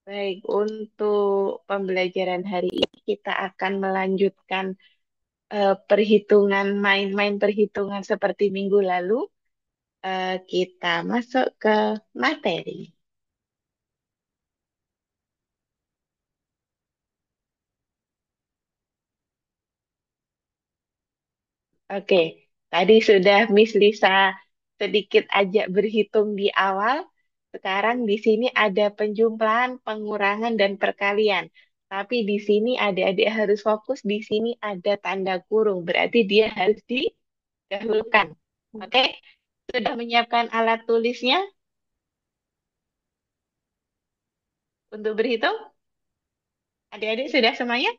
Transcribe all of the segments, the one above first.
Baik, untuk pembelajaran hari ini kita akan melanjutkan perhitungan main-main perhitungan seperti minggu lalu. Kita masuk ke materi. Oke, tadi sudah Miss Lisa sedikit ajak berhitung di awal. Sekarang di sini ada penjumlahan, pengurangan, dan perkalian. Tapi di sini adik-adik harus fokus. Di sini ada tanda kurung, berarti dia harus didahulukan. Oke, sudah menyiapkan alat tulisnya untuk berhitung? Adik-adik sudah semuanya?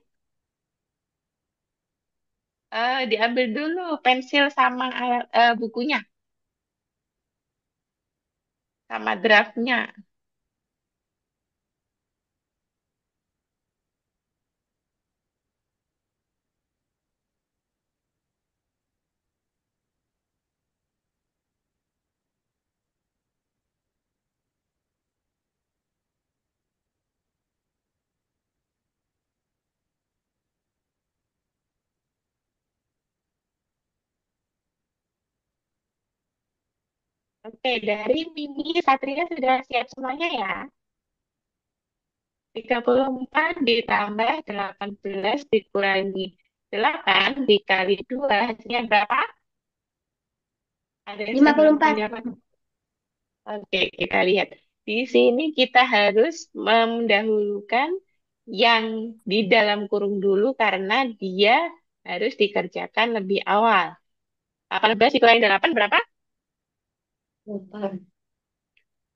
Diambil dulu pensil sama alat, bukunya, sama draftnya. Oke, dari Mimi Satria sudah siap semuanya ya? 34 ditambah 18 dikurangi 8 dikali 2 hasilnya berapa? Ada yang lima puluh sebelum empat pendapat? Oke, kita lihat. Di sini kita harus mendahulukan yang di dalam kurung dulu karena dia harus dikerjakan lebih awal. 18 dikurangi 8 berapa? 10.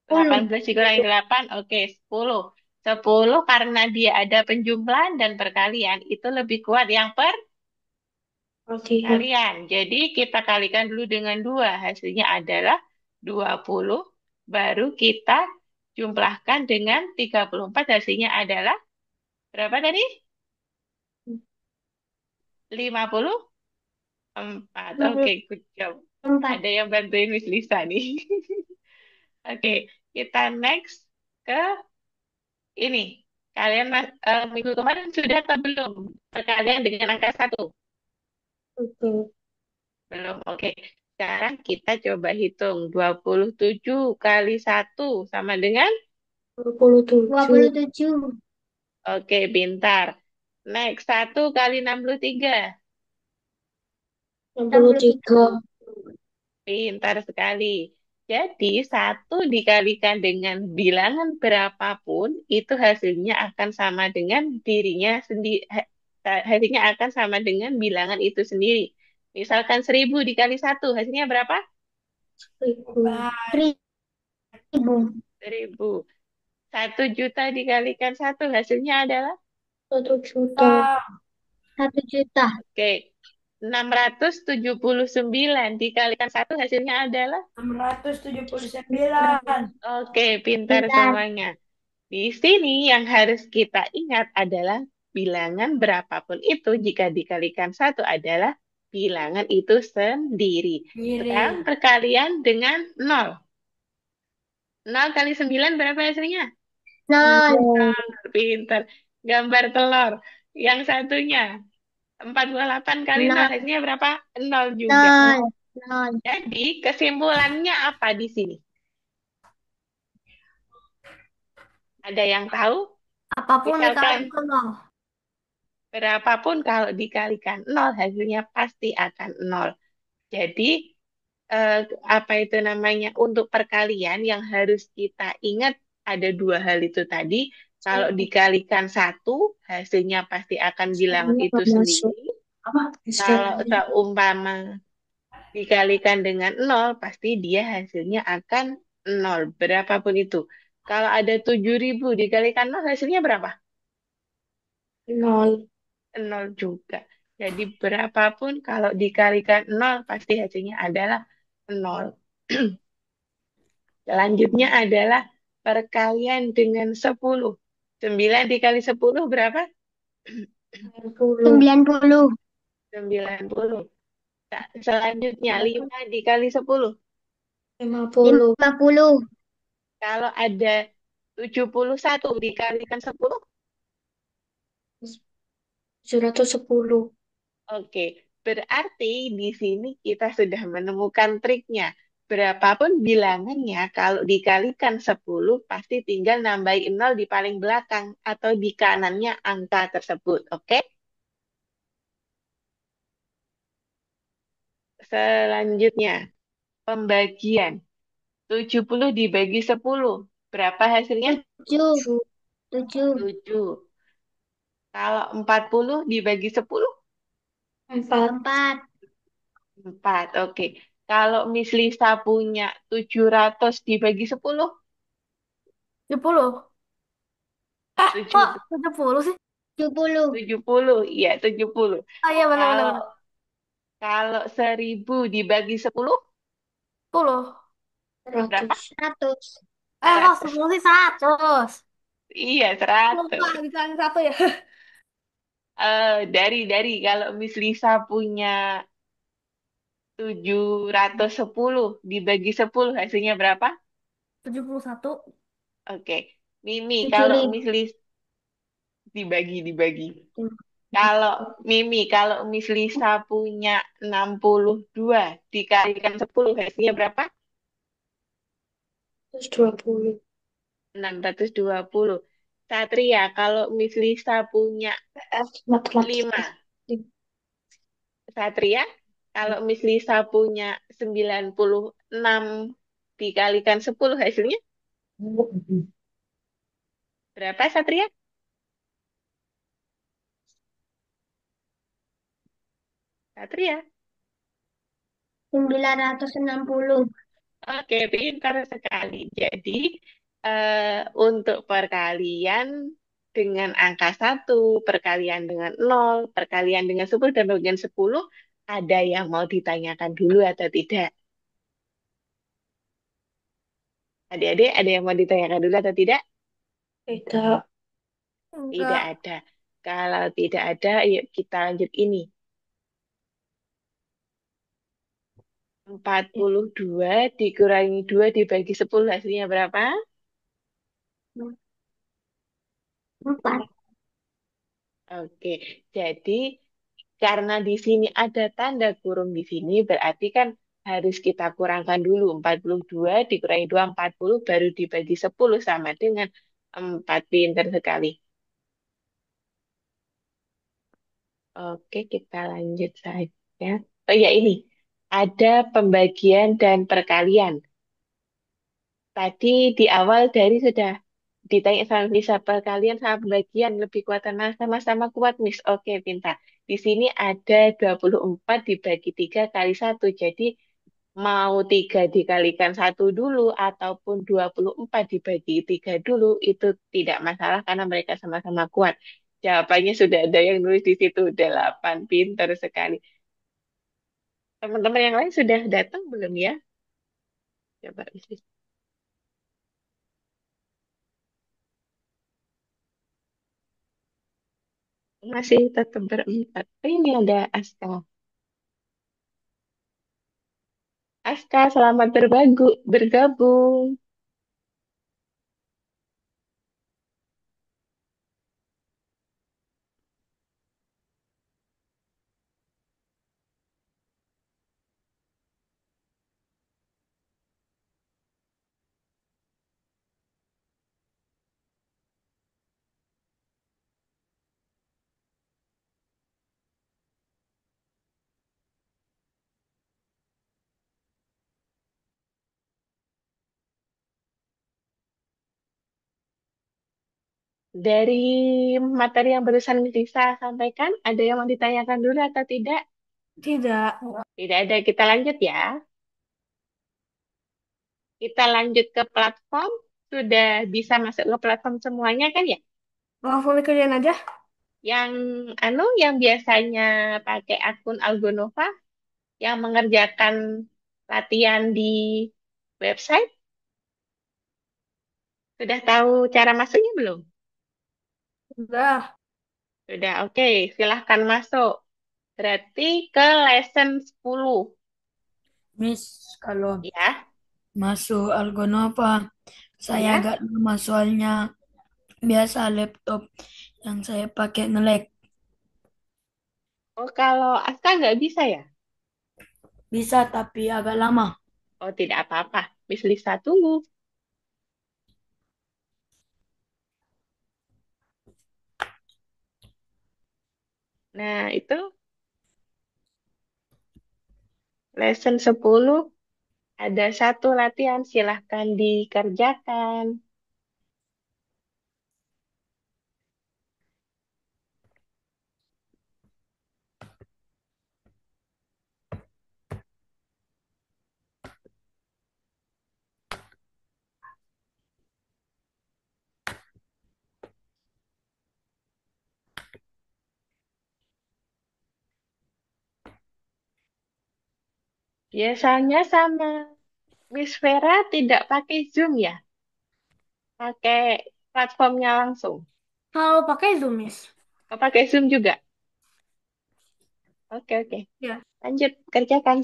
18 dikurangi 8, oke, 10. 10 karena dia ada penjumlahan dan perkalian, itu lebih kuat yang Oke. perkalian. Jadi kita kalikan dulu dengan 2, hasilnya adalah 20. Baru kita jumlahkan dengan 34, hasilnya adalah berapa tadi? 54. lima puluh Oke, good job. empat Ada yang bantuin Miss Lisa nih. Oke, kita next ke ini. Kalian minggu kemarin sudah atau belum? Perkalian dengan angka 1? Oke. Belum. Oke. Sekarang kita coba hitung. 27 kali 1 sama dengan? 27. Oke, pintar. Next, 1 kali 63. 63. Pintar sekali. Jadi, 1 dikalikan dengan bilangan berapapun, itu hasilnya akan sama dengan dirinya sendiri. Hasilnya akan sama dengan bilangan itu sendiri. Misalkan 1000 dikali 1, hasilnya berapa? 1000. 1000. 1 juta dikalikan 1, hasilnya adalah? 1 juta. 1 juta. Oke. 679 dikalikan 1, hasilnya adalah? 679. Oke, pintar Pintar. semuanya. Di sini yang harus kita ingat adalah bilangan berapapun itu jika dikalikan 1 adalah bilangan itu sendiri. Sekarang perkalian dengan 0. 0 kali 9 berapa hasilnya? Nol. Pintar. Gambar telur. Yang satunya 48 kali 0 Nol. hasilnya berapa? 0 juga. Nol. Nol. Jadi kesimpulannya apa di sini? Ada yang tahu? Apapun Misalkan dikali ke nol. berapapun kalau dikalikan 0 hasilnya pasti akan 0. Jadi eh, apa itu namanya, untuk perkalian yang harus kita ingat ada dua hal itu tadi. Kalau dikalikan 1 hasilnya pasti akan bilangan Semuanya itu nggak masuk. sendiri. Apa? Kalau Escape. seumpama dikalikan dengan 0 pasti dia hasilnya akan 0 berapapun itu. Kalau ada 7.000 dikalikan 0 hasilnya berapa? Nol. 0 juga. Jadi berapapun kalau dikalikan 0 pasti hasilnya adalah 0. Selanjutnya adalah perkalian dengan 10. 9 dikali 10 berapa? 90. 90. Selanjutnya 5 dikali 10. 50. 50. Kalau ada 71 dikalikan 10. 710. Oke, berarti di sini kita sudah menemukan triknya. Berapapun bilangannya, kalau dikalikan 10 pasti tinggal nambahin 0 di paling belakang atau di kanannya angka tersebut. Oke, selanjutnya, pembagian. 70 dibagi 10. Berapa hasilnya? 7. 7. 7. Kalau 40 dibagi 10, 4. 4. 4. Oke. Kalau Miss Lisa punya 700 dibagi 10, 70. Kok 7, 70 sih? 70. 70. Iya, 70. Oh iya benar-benar Kalau benar. kalau 1000 dibagi 10, 10. berapa? 100. 100. Kok 100. 10 sih 100? Iya, Lupa 100. dikali satu ya. Dari kalau Miss Lisa punya 710 dibagi 10 hasilnya berapa? 71. Oke. Mimi, tujuh kalau ribu Miss Lisa dibagi. Kalau kalau Miss Lisa punya 62 dikalikan 10 hasilnya berapa? 120. 620. Satria, kalau Miss Lisa punya Matematika. 5. Satria, kalau Miss Lisa punya 96 dikalikan 10 hasilnya berapa, Satria? Satria. 960. Oke, pintar sekali. Jadi, untuk perkalian dengan angka 1, perkalian dengan 0, perkalian dengan 10, dan bagian 10, ada yang mau ditanyakan dulu atau tidak? Adik-adik, ada yang mau ditanyakan dulu atau tidak? Tidak. Tidak Enggak. ada. Kalau tidak ada, yuk kita lanjut ini. 42 dikurangi 2 dibagi 10 hasilnya berapa? 4. Oke, jadi karena di sini ada tanda kurung di sini, berarti kan harus kita kurangkan dulu. 42 dikurangi 2, 40, baru dibagi 10 sama dengan 4. Pinter sekali. Oke, kita lanjut saja. Oh ya, ini. Ada pembagian dan perkalian. Tadi di awal dari sudah ditanya sama Lisa, perkalian sama pembagian lebih kuatan mana? Sama-sama kuat, Miss. Oke, pintar. Di sini ada 24 dibagi 3 kali 1. Jadi mau 3 dikalikan 1 dulu ataupun 24 dibagi 3 dulu itu tidak masalah karena mereka sama-sama kuat. Jawabannya sudah ada yang nulis di situ 8. Pintar sekali. Teman-teman yang lain sudah datang belum ya? Coba isi. Masih tetap berempat. Oh, ini ada Aska. Aska, selamat bergabung. Dari materi yang barusan bisa sampaikan, ada yang mau ditanyakan dulu atau tidak? Tidak. Tidak ada, kita lanjut ya. Kita lanjut ke platform. Sudah bisa masuk ke platform semuanya kan ya? Langsung dikerjain aja. Yang yang biasanya pakai akun Algonova, yang mengerjakan latihan di website, sudah tahu cara masuknya belum? Udah. Sudah, oke. Silahkan masuk. Berarti ke lesson 10. Miss, kalau Ya, masuk Algonova Saya Ya. agak lama soalnya biasa laptop yang saya pakai nge-lag. Oh, kalau Aska nggak bisa ya? Bisa tapi agak lama. Oh, tidak apa-apa. Miss Lisa tunggu. Nah, itu lesson 10. Ada satu latihan, silahkan dikerjakan. Biasanya sama Miss Vera tidak pakai Zoom ya? Pakai platformnya langsung. Kalau pakai Zoom, Miss. Oh, pakai Zoom juga? Oke, oke. Ya. Lanjut, kerjakan.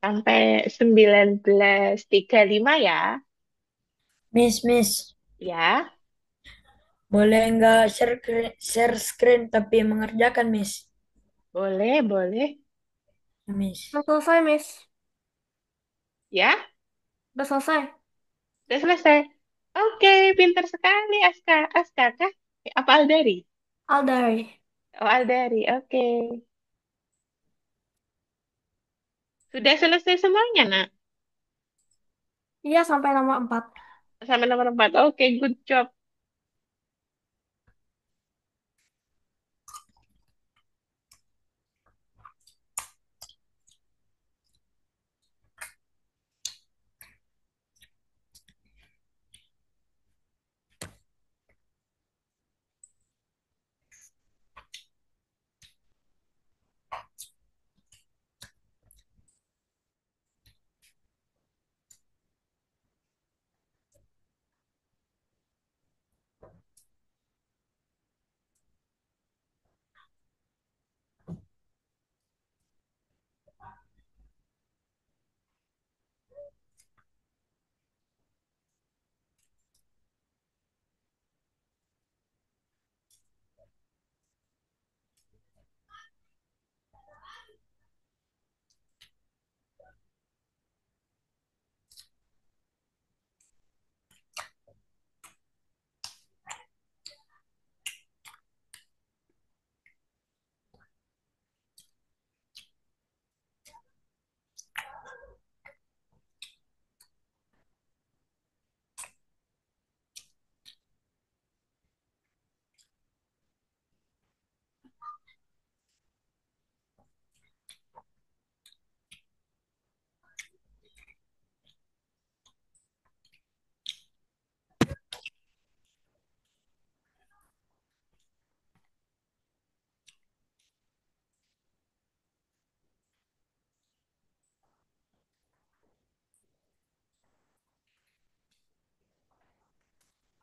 Sampai 19.35 ya. Miss, Ya, boleh nggak share screen tapi mengerjakan, Miss? boleh, boleh. Miss. Udah selesai, Miss. Ya, Udah selesai. udah selesai. Oke, pintar sekali Aska. Aska kah? Apa Aldari? Aldari. Oh, Aldari. Oke. Sudah selesai semuanya, nak? Iya, sampai nomor 4. Sampai nomor 4. Oke, good job.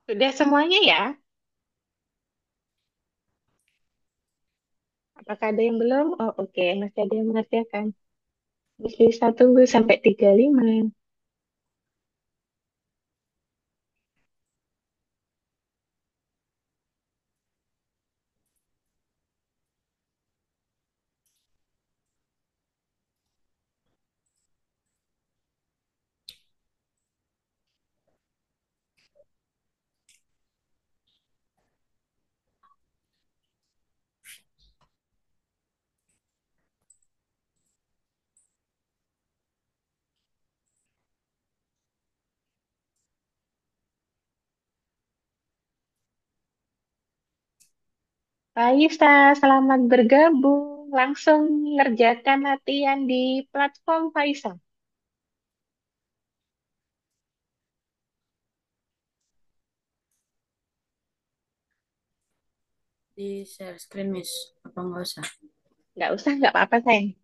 Sudah semuanya ya? Apakah ada yang belum? Oh, oke. Masih ada yang mengerjakan. Bisa tunggu sampai 35. Raisa, selamat bergabung. Langsung ngerjakan latihan di platform Faisal. Di share screen, Miss. Apa nggak usah? Nggak usah, nggak apa-apa, sayang.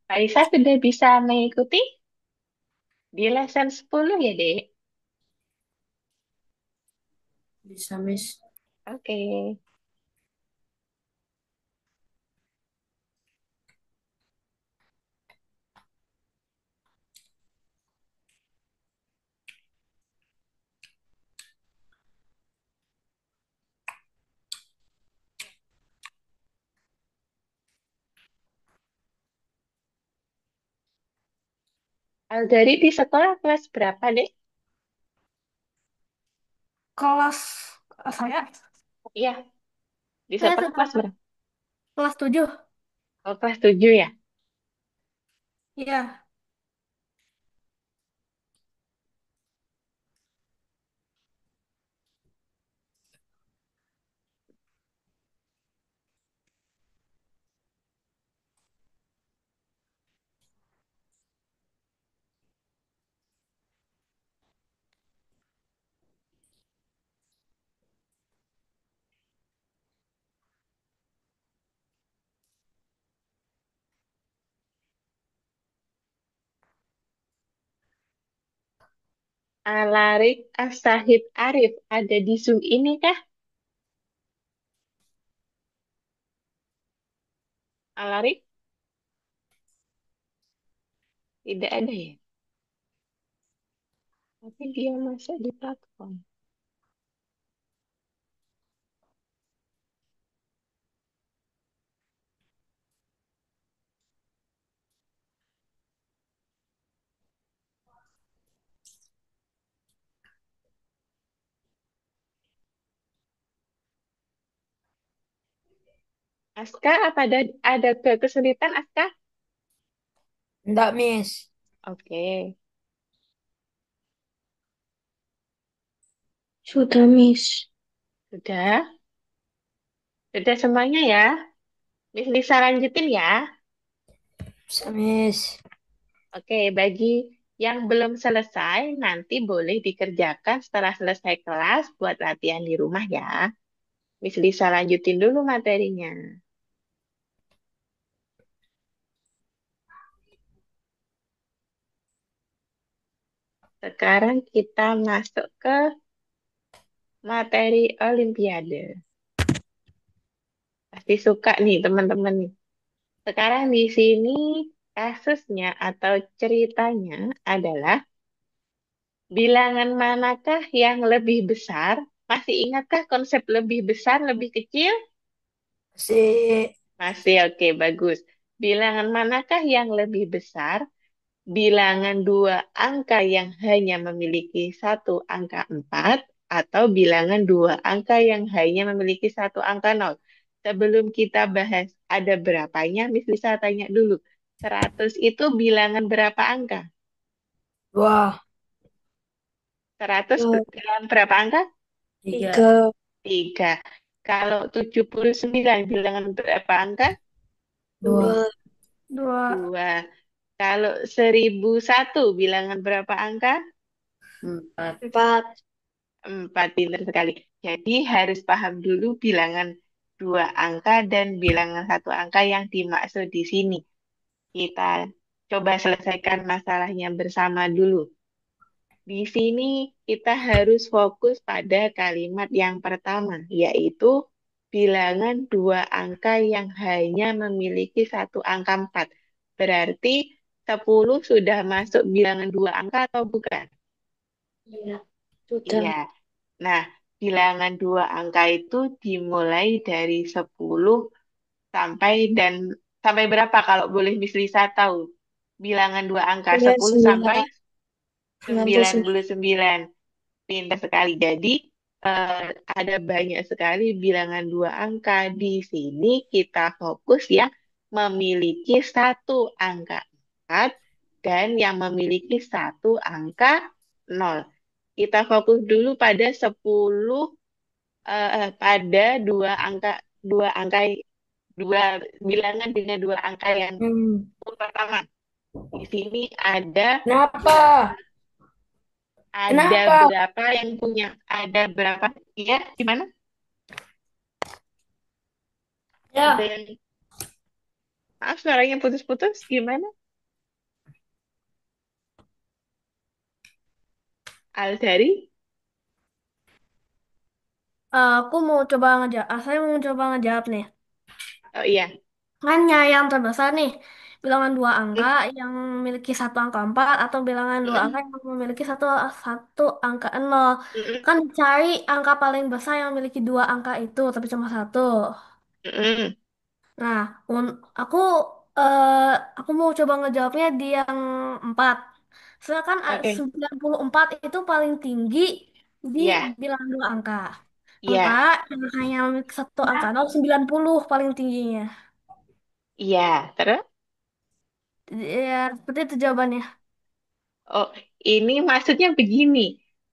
Raisa sudah bisa mengikuti di lesson 10 ya, Dek? Bisa, Miss. Oke. Aldari di sekolah kelas berapa, Dek? Kelas saya, Iya, di saya sekolah sudah kelas berapa? kelas 7. Oh, kelas 7 ya? Iya. Alarik As-Sahid Arif ada di Zoom ini kah? Alarik? Tidak ada ya? Tapi dia masuk di platform. Aska, apa ada kesulitan, Aska? Enggak, Miss. Oke, Sudah, Miss. sudah. Sudah semuanya ya. Miss Lisa lanjutin ya. Bisa, Miss. Oke, bagi yang belum selesai, nanti boleh dikerjakan setelah selesai kelas buat latihan di rumah ya. Miss Lisa lanjutin dulu materinya. Sekarang kita masuk ke materi Olimpiade. Pasti suka nih teman-teman nih. Sekarang di sini kasusnya atau ceritanya adalah bilangan manakah yang lebih besar? Masih ingatkah konsep lebih besar, lebih kecil? Masih. Masih oke, bagus. Bilangan manakah yang lebih besar? Bilangan dua angka yang hanya memiliki satu angka 4 atau bilangan dua angka yang hanya memiliki satu angka 0. Sebelum kita bahas ada berapanya, Miss Lisa tanya dulu. 100 itu bilangan berapa angka? Dua. 100 bilangan berapa angka? Tiga. Tiga. 3. Kalau 79 bilangan berapa angka? Dua. Dua. 2. Kalau 1001 bilangan berapa angka? Empat. Empat. 4, pintar sekali. Jadi harus paham dulu bilangan dua angka dan bilangan satu angka yang dimaksud di sini. Kita coba selesaikan masalahnya bersama dulu. Di sini kita harus fokus pada kalimat yang pertama, yaitu bilangan dua angka yang hanya memiliki satu angka 4. Berarti 10 sudah masuk bilangan dua angka atau bukan? Iya, sudah. Iya. Nah, bilangan dua angka itu dimulai dari 10 sampai dan sampai berapa kalau boleh Miss Lisa tahu? Bilangan dua angka Iya, 10 sampai 99. 99. Pintar sekali. Jadi eh, ada banyak sekali bilangan dua angka. Di sini kita fokus yang memiliki satu angka 4 dan yang memiliki satu angka 0. Kita fokus dulu pada 10 pada dua angka dua bilangan dengan dua angka yang Hmm. pertama. Di sini ada Kenapa? berapa? Ada Kenapa? berapa yang punya? Ada berapa? Iya, gimana? Ada Ya, yang maaf suaranya putus-putus. Gimana? Aldari? Aku mau coba ngejawab. Saya mau coba ngejawab nih. Oh iya. Kan ya yang terbesar nih, bilangan dua angka Mm, yang memiliki satu angka 4 atau bilangan dua angka mm, yang memiliki satu satu angka 0. mm, Kan cari angka paling besar yang memiliki dua angka itu, tapi cuma satu. mm, mm. Nah, aku eh, aku mau coba ngejawabnya di yang 4. Soalnya kan Oke. 94 itu paling tinggi di Iya, bilangan dua angka. iya, Sementara yang hanya memiliki satu angka 0, 90 paling tingginya. iya. Terus? Ya, seperti itu jawabannya. Oh, ini maksudnya begini.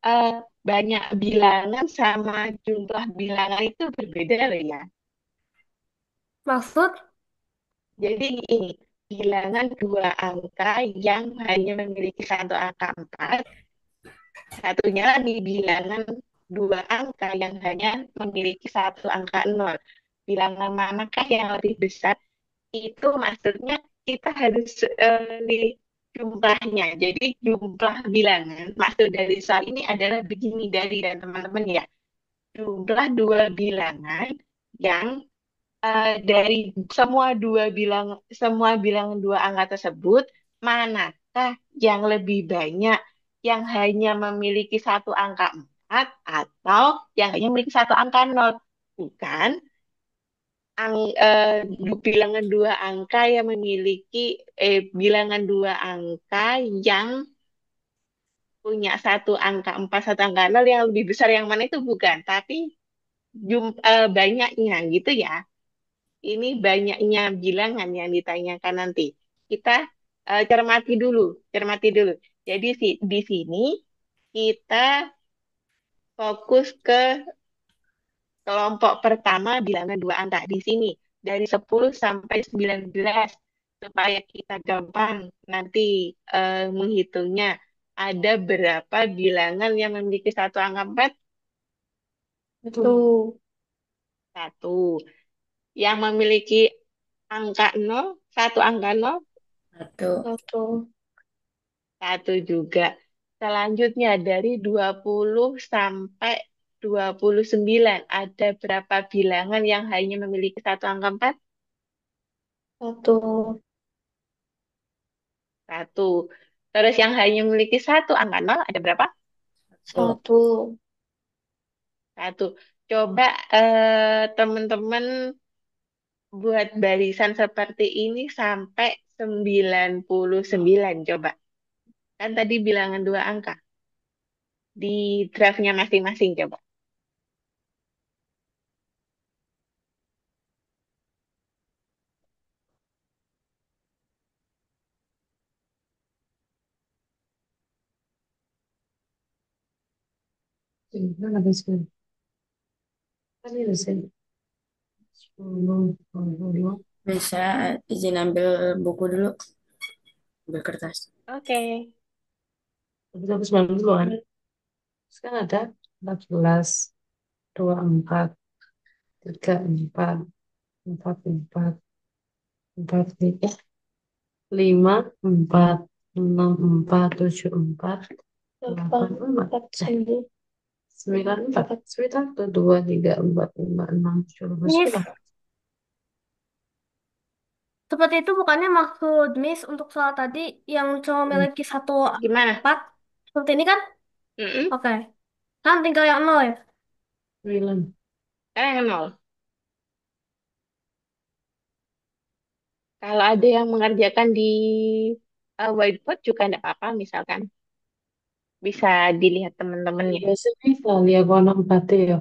Eh, banyak bilangan sama jumlah bilangan itu berbeda loh ya. Maksud, Jadi ini bilangan dua angka yang hanya memiliki satu angka 4. Satunya lagi bilangan dua angka yang hanya memiliki satu angka 0. Bilangan manakah yang lebih besar? Itu maksudnya kita harus lihat jumlahnya. Jadi jumlah bilangan, maksud dari soal ini adalah begini dari dan teman-teman ya. Jumlah dua bilangan yang dari semua bilangan dua angka tersebut, manakah yang lebih banyak yang hanya memiliki satu angka 4 atau yang hanya memiliki satu angka 0? Bukan bilangan dua angka yang memiliki bilangan dua angka yang punya satu angka 4 satu angka 0 yang lebih besar yang mana itu bukan, tapi banyaknya gitu ya. Ini banyaknya bilangan yang ditanyakan nanti. Kita cermati dulu. Jadi di sini kita fokus ke kelompok pertama bilangan dua angka. Di sini dari 10 sampai 19 supaya kita gampang nanti menghitungnya. Ada berapa bilangan yang memiliki satu angka 4? itu Satu. Yang memiliki angka 0, satu angka 0. satu. satu. Satu juga. Selanjutnya dari 20 sampai 29 ada berapa bilangan yang hanya memiliki satu angka 4? Satu. Satu. Terus yang hanya memiliki satu angka 0 ada berapa? Satu. Satu. Satu. Coba teman-teman buat barisan seperti ini sampai 99. Coba. Kan tadi bilangan dua angka. Di draftnya masing-masing coba. Mana bisa? Kan ini sih. 10, 20. Bisa izin ambil buku dulu, ambil kertas. Oke. Tapi 90 kan? Sekarang ada 14, 24, 34, 44, 45, 54, 64, 74, 84, 9. Sembilan empat, sembilan satu dua tiga empat lima enam tujuh Miss, sepuluh. seperti itu bukannya maksud Miss untuk soal tadi yang cuma memiliki satu Gimana? empat seperti ini kan? Mm-mm. Oke. Kan tinggal yang nol ya? Sembilan. Sekarang yang nol. Kalau ada yang mengerjakan di whiteboard juga tidak apa-apa, misalkan bisa dilihat teman-temannya. Biasa bisa lihat warna empat ya.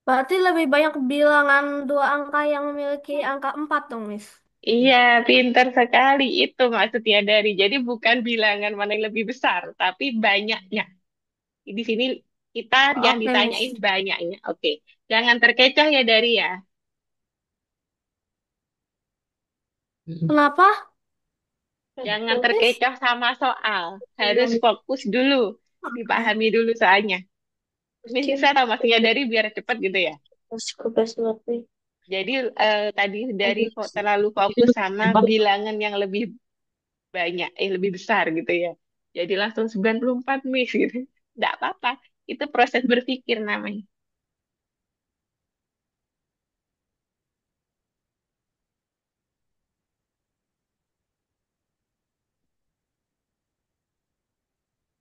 Berarti lebih banyak bilangan dua angka yang memiliki angka 4 dong, Miss. Iya, pinter sekali itu maksudnya dari. Jadi bukan bilangan mana yang lebih besar, tapi banyaknya. Di sini kita yang Oke, ditanyain Miss. banyaknya. Oke, jangan terkecoh ya dari ya. Mm-mm. Kenapa? Jangan Miss? terkecoh sama soal. Harus fokus dulu, Oke. dipahami dulu soalnya. Ini bisa tahu maksudnya dari biar cepat gitu ya. Jadi tadi dari terlalu fokus sama bilangan yang lebih banyak, lebih besar gitu ya. Jadi langsung 94 Miss gitu. Nggak apa-apa. Itu proses berpikir namanya.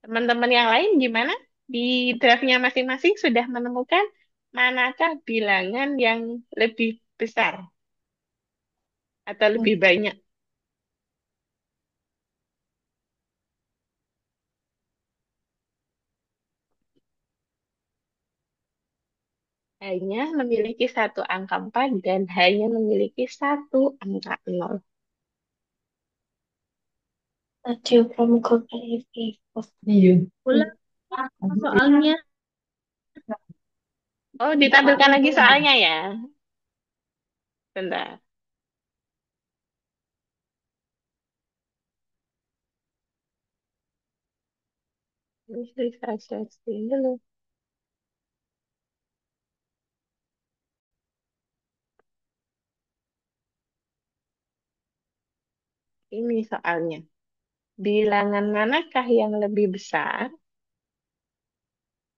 Teman-teman yang lain gimana? Di draftnya masing-masing sudah menemukan manakah bilangan yang lebih besar atau lebih banyak? Hanya memiliki satu angka 4 dan hanya memiliki satu angka 0. Adio Pramuka KFI. Iya. Ulang soalnya. Oh, ditampilkan lagi soalnya ya. Bentar. Ini saya searching dulu. Ini soalnya. Bilangan manakah yang lebih besar?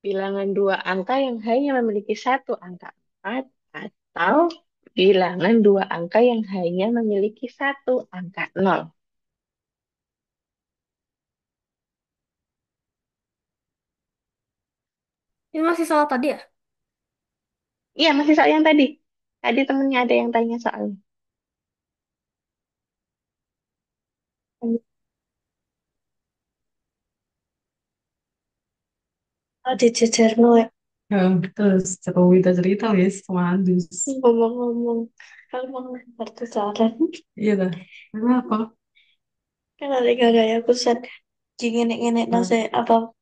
Bilangan dua angka yang hanya memiliki satu angka 4 atau bilangan dua angka yang hanya memiliki satu angka 0. Ini masih soal tadi ya? Iya, masih soal yang tadi. Tadi temennya ada yang tanya soalnya. Oh, dijejerno ya. Ya, terus cerita cerita wis sama Andus. Ngomong-ngomong, kalau mau kartu jalan, iya dah. Kenapa? Kan ada gaya aku set ngenek-ngenek nase apa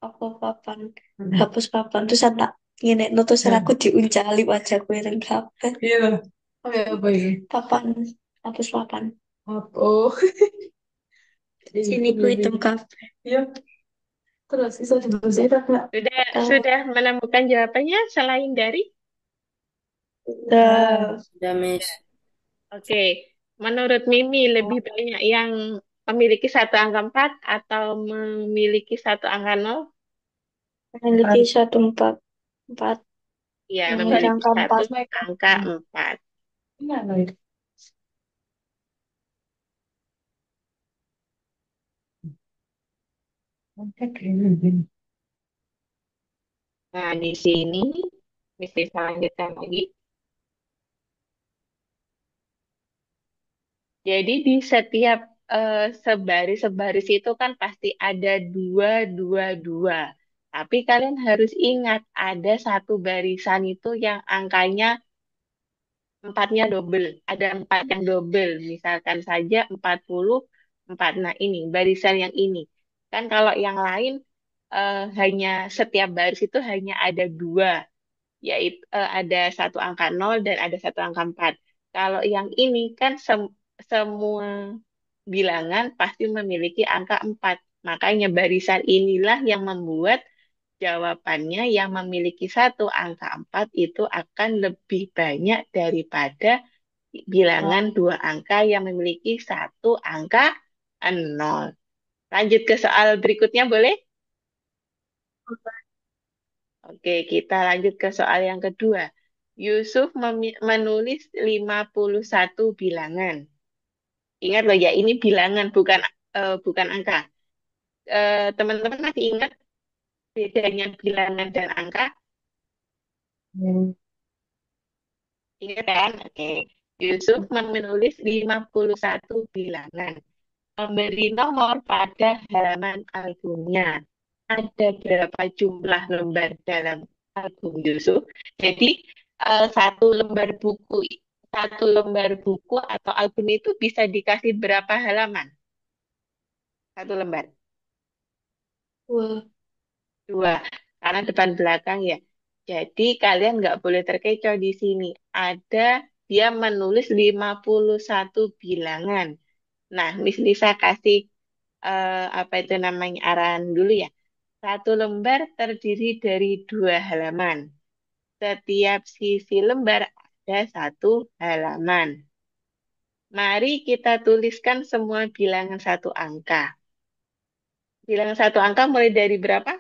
apa papan hapus papan terus tak ngenek no terus aku diuncali wajahku yang kabeh. Iya dah. Oh ya apa itu? Papan hapus papan. Oh, sini ku hitam kabeh. Iya. Terus bisa dibersihin nggak? Sudah Tahu. sudah menemukan jawabannya selain dari? Udah. Sudah, Miss. Oke, menurut Mimi lebih banyak yang memiliki satu angka 4 atau memiliki satu angka 0? Memiliki satu empat empat Ya, memiliki memiliki angka satu empat. angka 4. Iya loh. Nah, di sini mesti selanjutkan lagi. Jadi di setiap sebaris-sebaris itu kan pasti ada dua, dua, dua. Tapi kalian harus ingat ada satu barisan itu yang angkanya empatnya double. Ada empat yang double. Misalkan saja 44. Nah ini barisan yang ini. Kan kalau yang lain hanya setiap baris itu hanya ada dua. Yaitu ada satu angka 0 dan ada satu angka 4. Kalau yang ini kan semua bilangan pasti memiliki angka 4. Makanya barisan inilah yang membuat jawabannya yang memiliki satu angka 4 itu akan lebih banyak daripada bilangan dua angka yang memiliki satu angka 0. Lanjut ke soal berikutnya boleh? Oke, kita lanjut ke soal yang kedua. Yusuf menulis 51 bilangan. Ingat loh ya, ini bilangan bukan angka. Teman-teman masih ingat bedanya bilangan dan angka? Hmm. Ingat kan? Oke. Yusuf menulis 51 bilangan. Memberi nomor pada halaman albumnya. Ada berapa jumlah lembar dalam album Yusuf? Jadi satu lembar buku atau album itu bisa dikasih berapa halaman? Satu lembar. Wah, Dua, karena depan belakang ya. Jadi kalian nggak boleh terkecoh di sini. Dia menulis 51 bilangan. Nah, Miss Lisa kasih apa itu namanya arahan dulu ya. Satu lembar terdiri dari dua halaman. Setiap sisi lembar ada satu halaman. Mari kita tuliskan semua bilangan satu angka. Bilangan satu angka mulai dari berapa?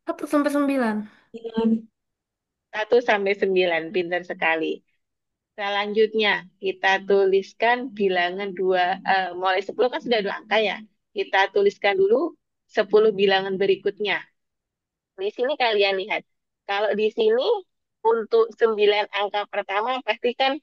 1 sampai 9. iya. 1 sampai 9, pintar sekali. Selanjutnya, kita tuliskan bilangan mulai 10 kan sudah dua angka ya. Kita tuliskan dulu 10 bilangan berikutnya. Di sini kalian lihat, kalau di sini untuk 9 angka pertama pasti kan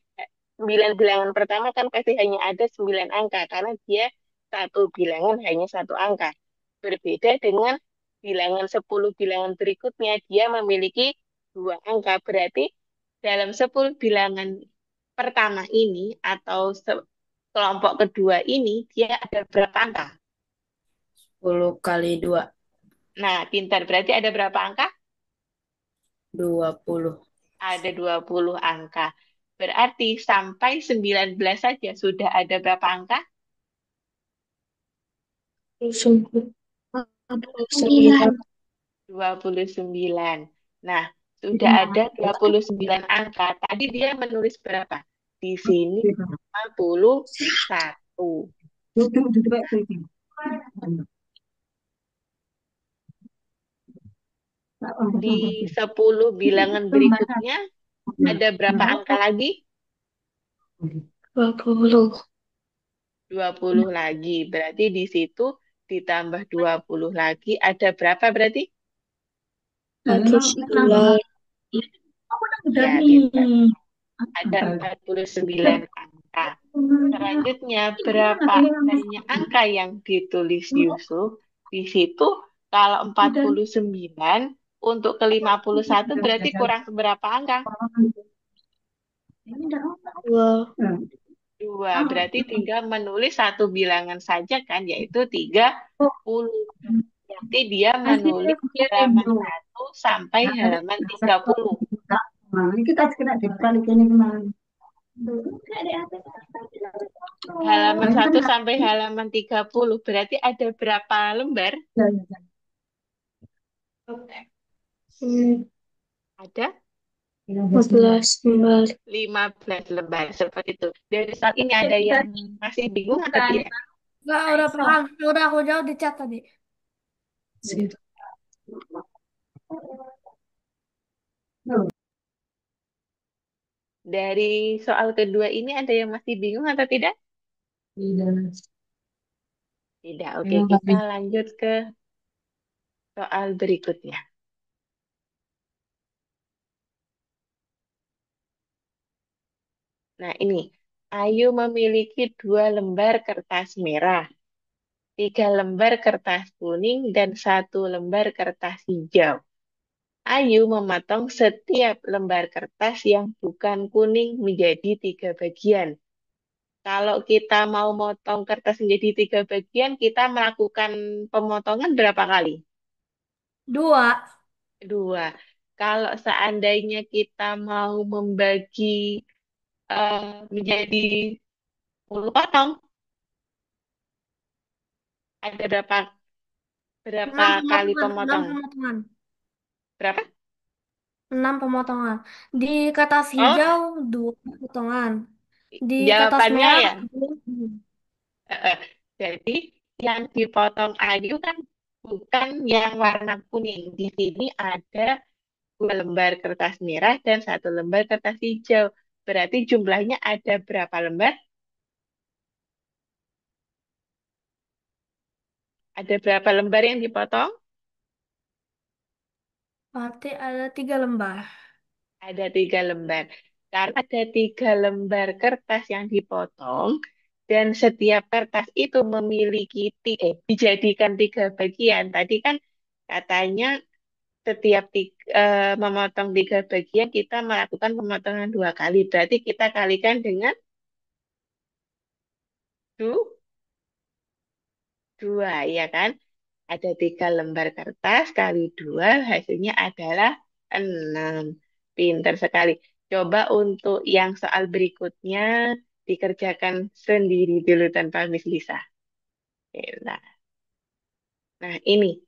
9 bilangan pertama kan pasti hanya ada 9 angka karena dia satu bilangan hanya satu angka. Berbeda dengan bilangan 10 bilangan berikutnya dia memiliki dua angka. Berarti dalam 10 bilangan pertama ini atau kelompok kedua ini dia ada berapa angka? 10 kali 2, Nah, pintar. Berarti ada berapa angka? 20. Ada 20 angka. Berarti sampai 19 saja sudah ada berapa angka? Sungguh. 9. 29. Nah, sudah ada 29 angka. Tadi dia menulis berapa? Di sini 51. Di 10 bilangan berikutnya ada berapa angka lagi? 20. 20 lagi. Berarti di situ ditambah 20 lagi ada berapa berarti? Lagi 9. Ya, pintar. Ada 49 angka. Selanjutnya, berapa banyak angka yang ditulis Yusuf? Di situ, kalau 49, untuk ke 51 berarti kurang berapa angka? Dua. Dua. Berarti tinggal menulis satu bilangan saja kan, yaitu 30. Berarti dia menulis halaman 1 sampai halaman 30. Halaman 1 sampai halaman 30. Berarti ada berapa lembar? Ada 14 lembar. 15 lembar. Seperti itu. Dari saat ini ada yang masih bingung atau tidak? Nggak, udah paham. Udah aku jawab di chat tadi. Dari soal kedua ini ada yang masih bingung atau tidak? Tidak. Tidak. Oke, kita lanjut ke soal berikutnya. Nah, ini. Ayu memiliki 2 lembar kertas merah, 3 lembar kertas kuning, dan 1 lembar kertas hijau. Ayu memotong setiap lembar kertas yang bukan kuning menjadi 3 bagian. Kalau kita mau motong kertas menjadi 3 bagian, kita melakukan pemotongan berapa kali? 2. 2. Kalau seandainya kita mau membagi menjadi 10 potong, ada berapa 6 kali pemotongan. 6 pemotong? pemotongan. Berapa? 6 pemotongan. Di kertas Oh, hijau 2 potongan. Di kertas jawabannya merah ya. 2. eh, eh. Jadi yang dipotong Ayu kan bukan yang warna kuning. Di sini ada 2 lembar kertas merah dan 1 lembar kertas hijau. Berarti jumlahnya ada berapa lembar? Ada berapa lembar yang dipotong? Berarti ada 3 lembar. Ada 3 lembar. Karena ada 3 lembar kertas yang dipotong dan setiap kertas itu memiliki dijadikan 3 bagian. Tadi kan katanya setiap memotong 3 bagian kita melakukan pemotongan 2 kali. Berarti kita kalikan dengan 2, ya kan? Ada 3 lembar kertas kali 2, hasilnya adalah 6. Pinter sekali. Coba untuk yang soal berikutnya dikerjakan sendiri dulu tanpa Miss Lisa. Oke, nah, ini.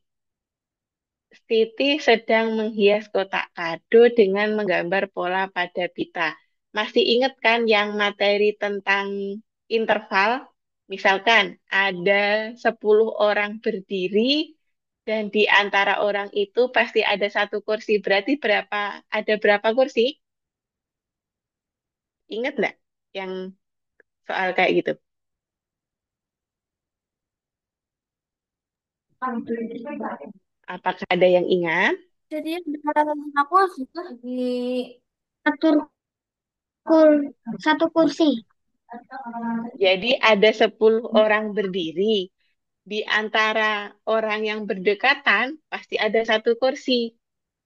Siti sedang menghias kotak kado dengan menggambar pola pada pita. Masih ingat kan yang materi tentang interval? Misalkan ada 10 orang berdiri dan di antara orang itu pasti ada 1 kursi. Berarti ada berapa kursi? Ingat nggak yang soal kayak gitu? Apakah ada yang ingat? Jadi aku suka di atur satu kursi. Jadi ada 10 orang berdiri. Di antara orang yang berdekatan pasti ada 1 kursi.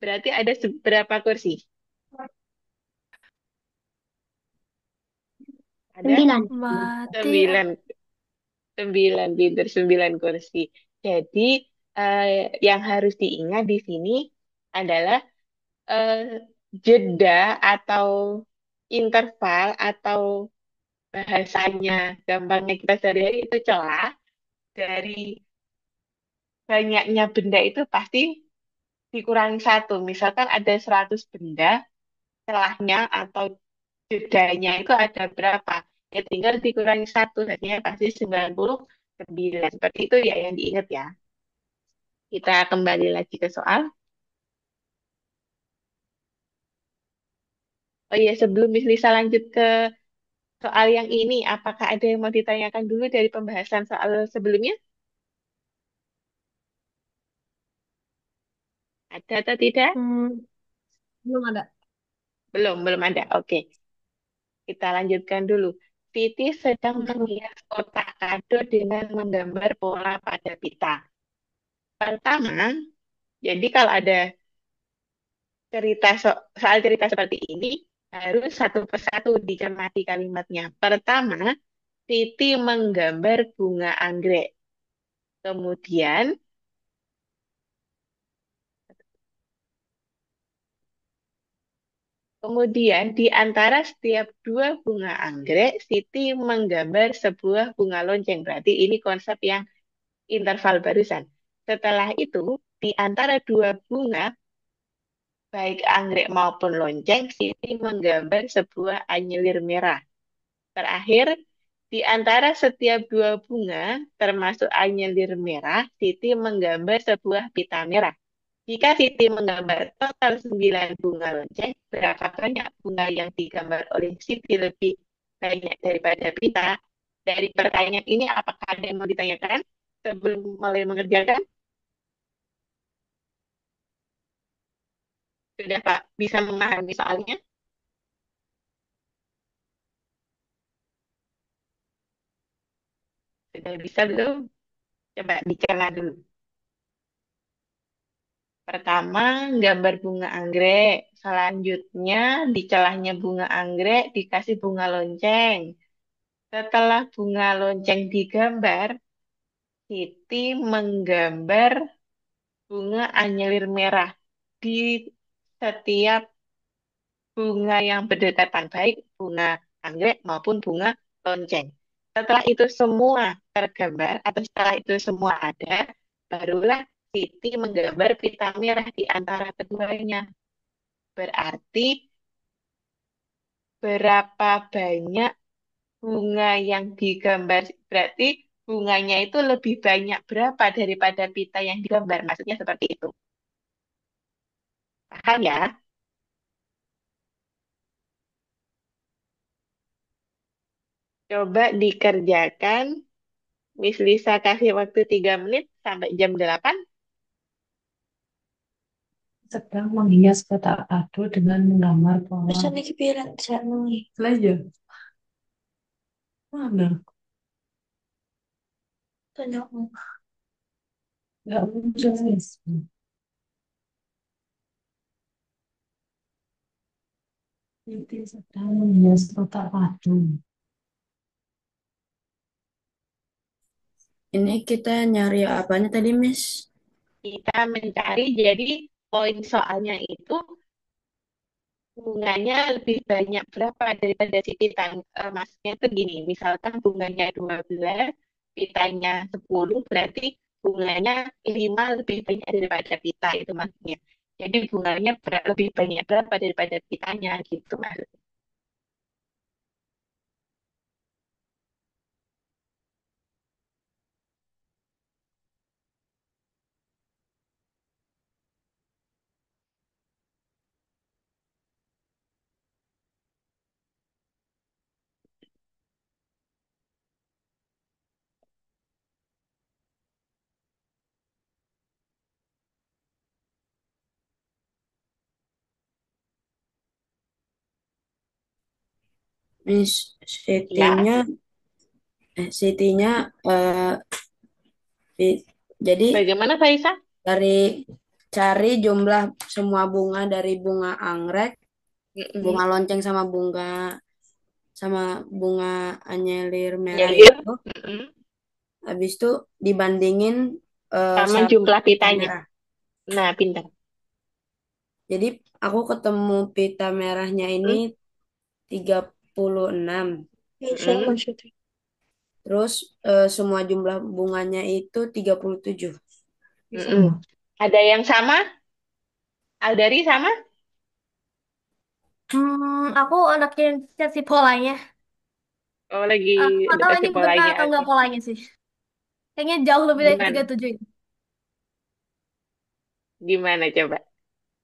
Berarti ada berapa kursi? Ada 9. Berarti 9, 9 kursi. Jadi yang harus diingat di sini adalah eh, jeda atau interval atau bahasanya gampangnya kita sehari-hari itu celah dari banyaknya benda itu pasti dikurangi 1. Misalkan ada 100 benda, celahnya atau jedanya itu ada berapa? Ya tinggal dikurangi 1, hasilnya pasti 99. Seperti itu ya yang diingat ya. Kita kembali lagi ke soal. Oh iya, sebelum Miss Lisa lanjut ke soal yang ini, apakah ada yang mau ditanyakan dulu dari pembahasan soal sebelumnya? Ada atau tidak? belum ada. Belum ada. Oke, kita lanjutkan dulu. Titi sedang menghias kotak kado dengan menggambar pola pada pita. Pertama, jadi kalau ada soal cerita seperti ini, harus satu persatu dicermati kalimatnya. Pertama, Titi menggambar bunga anggrek. Kemudian, di antara setiap 2 bunga anggrek, Siti menggambar sebuah bunga lonceng. Berarti ini konsep yang interval barusan. Setelah itu, di antara 2 bunga, baik anggrek maupun lonceng, Siti menggambar sebuah anyelir merah. Terakhir, di antara setiap 2 bunga, termasuk anyelir merah, Siti menggambar sebuah pita merah. Jika Siti menggambar total 9 bunga lonceng, berapa banyak bunga yang digambar oleh Siti lebih banyak daripada pita? Dari pertanyaan ini, apakah ada yang mau ditanyakan sebelum mulai mengerjakan? Sudah, Pak, bisa memahami soalnya? Sudah bisa belum? Coba dicerna dulu. Pertama, gambar bunga anggrek. Selanjutnya, di celahnya bunga anggrek dikasih bunga lonceng. Setelah bunga lonceng digambar, Siti menggambar bunga anyelir merah di setiap bunga yang berdekatan, baik bunga anggrek maupun bunga lonceng. Setelah itu semua tergambar atau setelah itu semua ada, barulah Siti menggambar pita merah di antara keduanya. Berarti berapa banyak bunga yang digambar? Berarti bunganya itu lebih banyak berapa daripada pita yang digambar. Maksudnya seperti itu. Paham ya? Coba dikerjakan. Miss Lisa kasih waktu 3 menit sampai jam 8. Sedang menghias kotak kado dengan menggambar pola. Bisa nih kepikiran nih. Belajar. Mana? Tanya aku. Nggak muncul, Miss. Itu sedang menghias kotak kado. Ini kita nyari apanya tadi, Miss? Kita mencari, jadi poin soalnya itu bunganya lebih banyak berapa daripada si pitang. Maksudnya itu gini, misalkan bunganya 12, pitanya 10, berarti bunganya 5 lebih banyak daripada pita itu maksudnya. Jadi bunganya lebih banyak berapa daripada pitanya gitu maksudnya. Miss Ya, Sitinya jadi bagaimana Faisa? dari cari jumlah semua bunga dari bunga anggrek, Mm-mm. bunga lonceng sama bunga anyelir merah Nyalir. itu. Mm-mm. Habis itu dibandingin Sama sama jumlah pita pitanya. merah. Nah, pintar. Jadi aku ketemu pita merahnya ini Mm. 36. Bisa Mm-mm. maksudnya. Terus semua jumlah bunganya itu 37. Bisa. Mm-mm. Ada yang sama? Aldari sama? Aku anak yang si polanya. Oh, lagi Aku nggak tahu dekat si ini benar polanya. atau Oke. nggak polanya sih. Kayaknya jauh lebih dari Gimana? 37 ini. Gimana coba?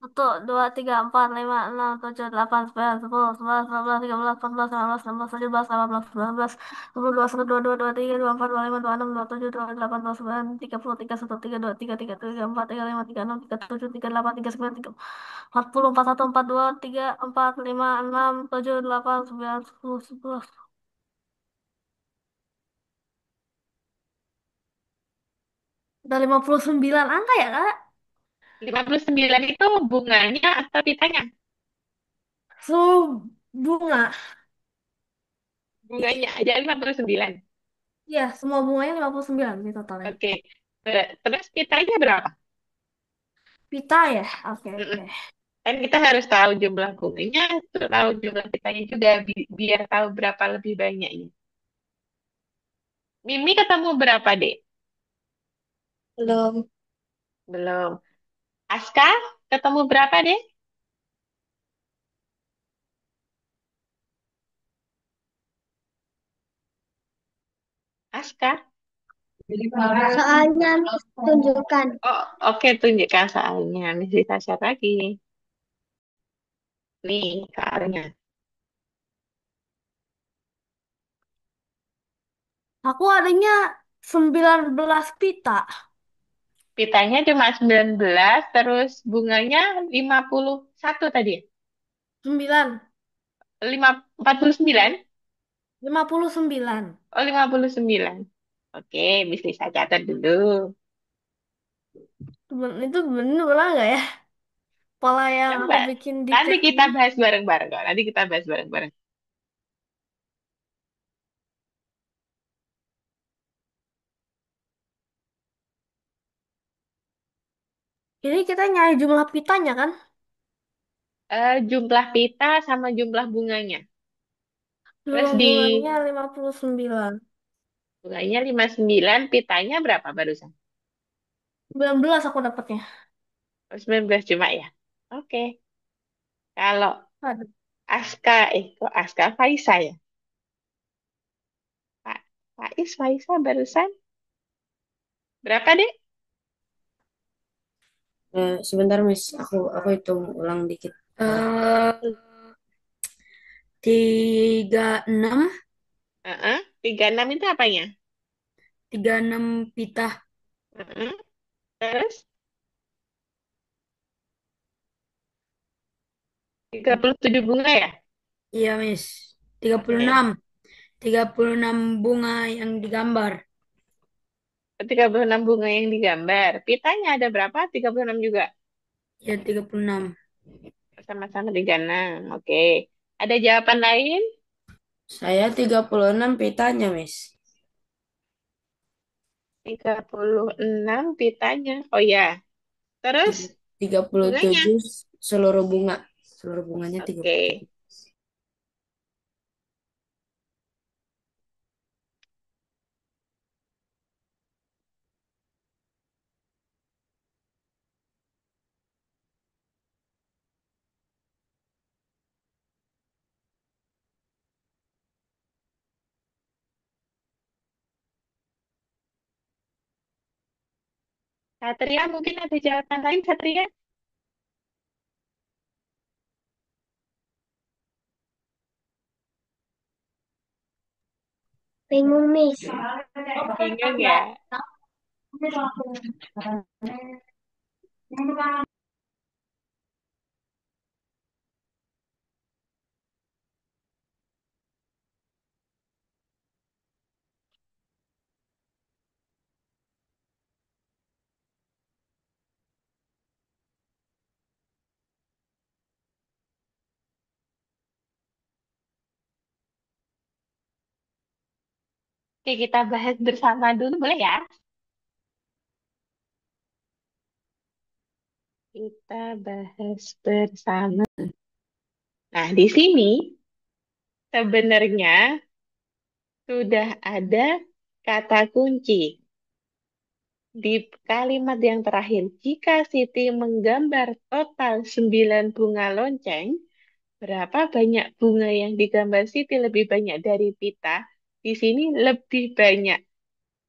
Satu, dua, tiga, empat, lima, enam, tujuh, delapan, sembilan, sepuluh, sebelas, dua belas, 13, 14, 15, 16, 17, 18, 19, 20, 21, 22, 23, 24, 25, 26, 27, 28, 29, 30, 31, 32, 33, 34, 35, 36, 37, 38, 39, 40, 41, 42, 3, 4, 5, 6, 7, 8, 9, 10, 11. Udah 59 angka ya, Kak? 59 itu bunganya atau pitanya? Seluruh bunga. Bunganya aja 59. Ya, semua bunganya 59 di totalnya. Oke. Terus pitanya berapa? Pita ya? Oke, Mm-mm. oke. Kan kita harus tahu jumlah bunganya, terus tahu jumlah pitanya juga biar tahu berapa lebih banyaknya. Mimi ketemu berapa, Dek? Belum. Belum. Aska ketemu berapa, Dek? Aska? Soalnya tunjukkan. Oh, oke, tunjukkan soalnya. Miss Lisa share lagi. Nih, soalnya. Aku adanya 19 pita. Pitanya cuma 19, terus bunganya 51 tadi ya? 9. 49? 59. Oh, 59. Oke, Miss Lisa catat dulu. Itu bener nggak ya? Pola yang aku Coba, bikin di nanti chat kita ini. bahas bareng-bareng kok. Nanti kita bahas bareng-bareng. Ini kita nyari jumlah pitanya kan? Jumlah pita sama jumlah bunganya. Terus Jumlah di bunganya 59. bunganya 59, pitanya berapa barusan? 19 aku dapatnya. Oh, 19 cuma ya? Oke. Kalau Aduh. Aska, kok Aska Faisa ya? Pak Faiz, Faisa barusan. Berapa, Dek? Sebentar, Miss. Aku hitung ulang dikit. 36, 36 itu apanya? 36 pita. Heeh. Terus 37 bunga ya? Iya, Miss. tiga puluh Oke. enam 36 bunga yang digambar. 36 bunga yang digambar. Pitanya ada berapa? 36 juga. Ya, 36. Sama-sama 36. Oke. Ada jawaban lain? Saya 36 pitanya, Miss. 36 pitanya. Oh ya. Terus Tiga- tiga puluh bunganya. tujuh seluruh bunga. Seluruh bunganya 37. Oke. Satria mungkin ada jawaban lain, Satria? Bingung, Miss. Bingung ya? Oke, kita bahas bersama dulu, boleh ya? Kita bahas bersama. Nah, di sini sebenarnya sudah ada kata kunci. Di kalimat yang terakhir, jika Siti menggambar total 9 bunga lonceng, berapa banyak bunga yang digambar Siti lebih banyak dari Pita? Di sini lebih banyak.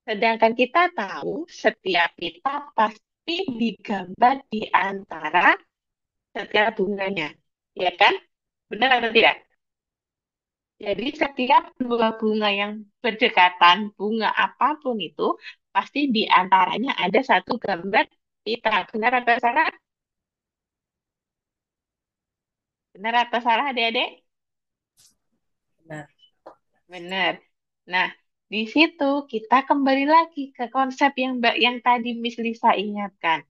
Sedangkan kita tahu setiap pita pasti digambar di antara setiap bunganya. Ya kan? Benar atau tidak? Jadi setiap dua bunga yang berdekatan, bunga apapun itu, pasti di antaranya ada satu gambar pita. Benar atau salah? Benar atau salah, adik-adik? Benar. Benar. Nah, di situ kita kembali lagi ke konsep yang tadi Miss Lisa ingatkan.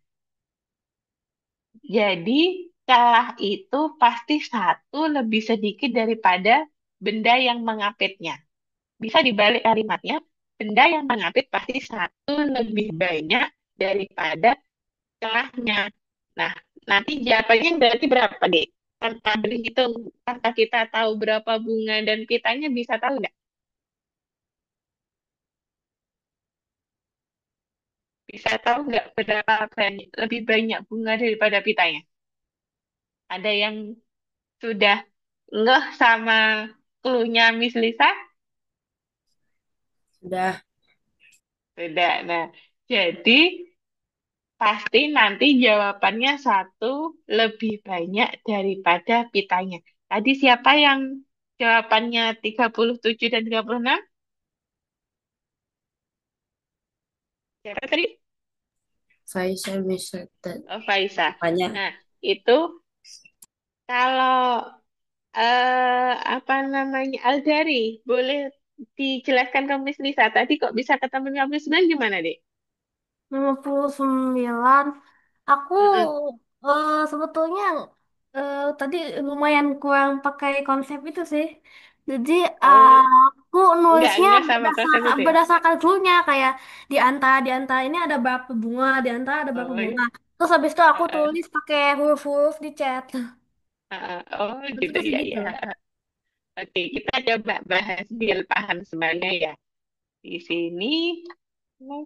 Jadi, celah itu pasti satu lebih sedikit daripada benda yang mengapitnya. Bisa dibalik kalimatnya, benda yang mengapit pasti satu lebih banyak daripada celahnya. Nah, nanti jawabannya berarti berapa, Dek? Tanpa berhitung, tanpa kita tahu berapa bunga dan pitanya bisa tahu nggak? Bisa tahu nggak berapa banyak, lebih banyak bunga daripada pitanya? Ada yang sudah ngeh sama clue-nya Miss Lisa? Sudah. Sudah. Nah, jadi pasti nanti jawabannya satu lebih banyak daripada pitanya. Tadi siapa yang jawabannya 37 dan 36? Siapa tadi? Faisal bisa Oh, Faisa. banyak. Nah, itu kalau apa namanya Aldari, boleh dijelaskan ke Miss Lisa. Tadi kok bisa ketemu 59 gimana, Dek? 59. Aku Mm-mm. sebetulnya tadi lumayan kurang pakai konsep itu sih. Jadi Oh, aku nulisnya enggak sama konsep itu ya? berdasarkan clue-nya kayak di antara ini ada berapa bunga, di antara ada berapa Oh, bunga. Terus habis itu aku uh-uh, tulis pakai huruf-huruf di chat. Oh, gitu Bentuknya ya, segitu. ya. Oke, kita coba bahas biar paham semuanya ya. Di sini, hmm,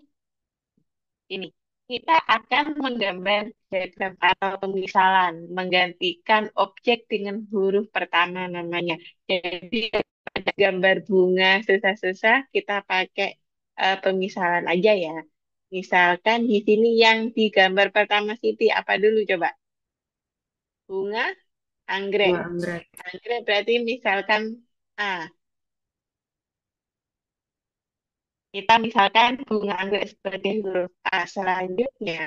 ini kita akan menggambar diagram atau pemisalan, menggantikan objek dengan huruf pertama namanya. Jadi ada gambar bunga susah-susah, kita pakai pemisalan aja ya. Misalkan di sini yang di gambar pertama Siti apa dulu coba? Bunga anggrek. Bunga anggrek. Anggrek berarti misalkan A. Kita misalkan bunga anggrek sebagai huruf A. Selanjutnya,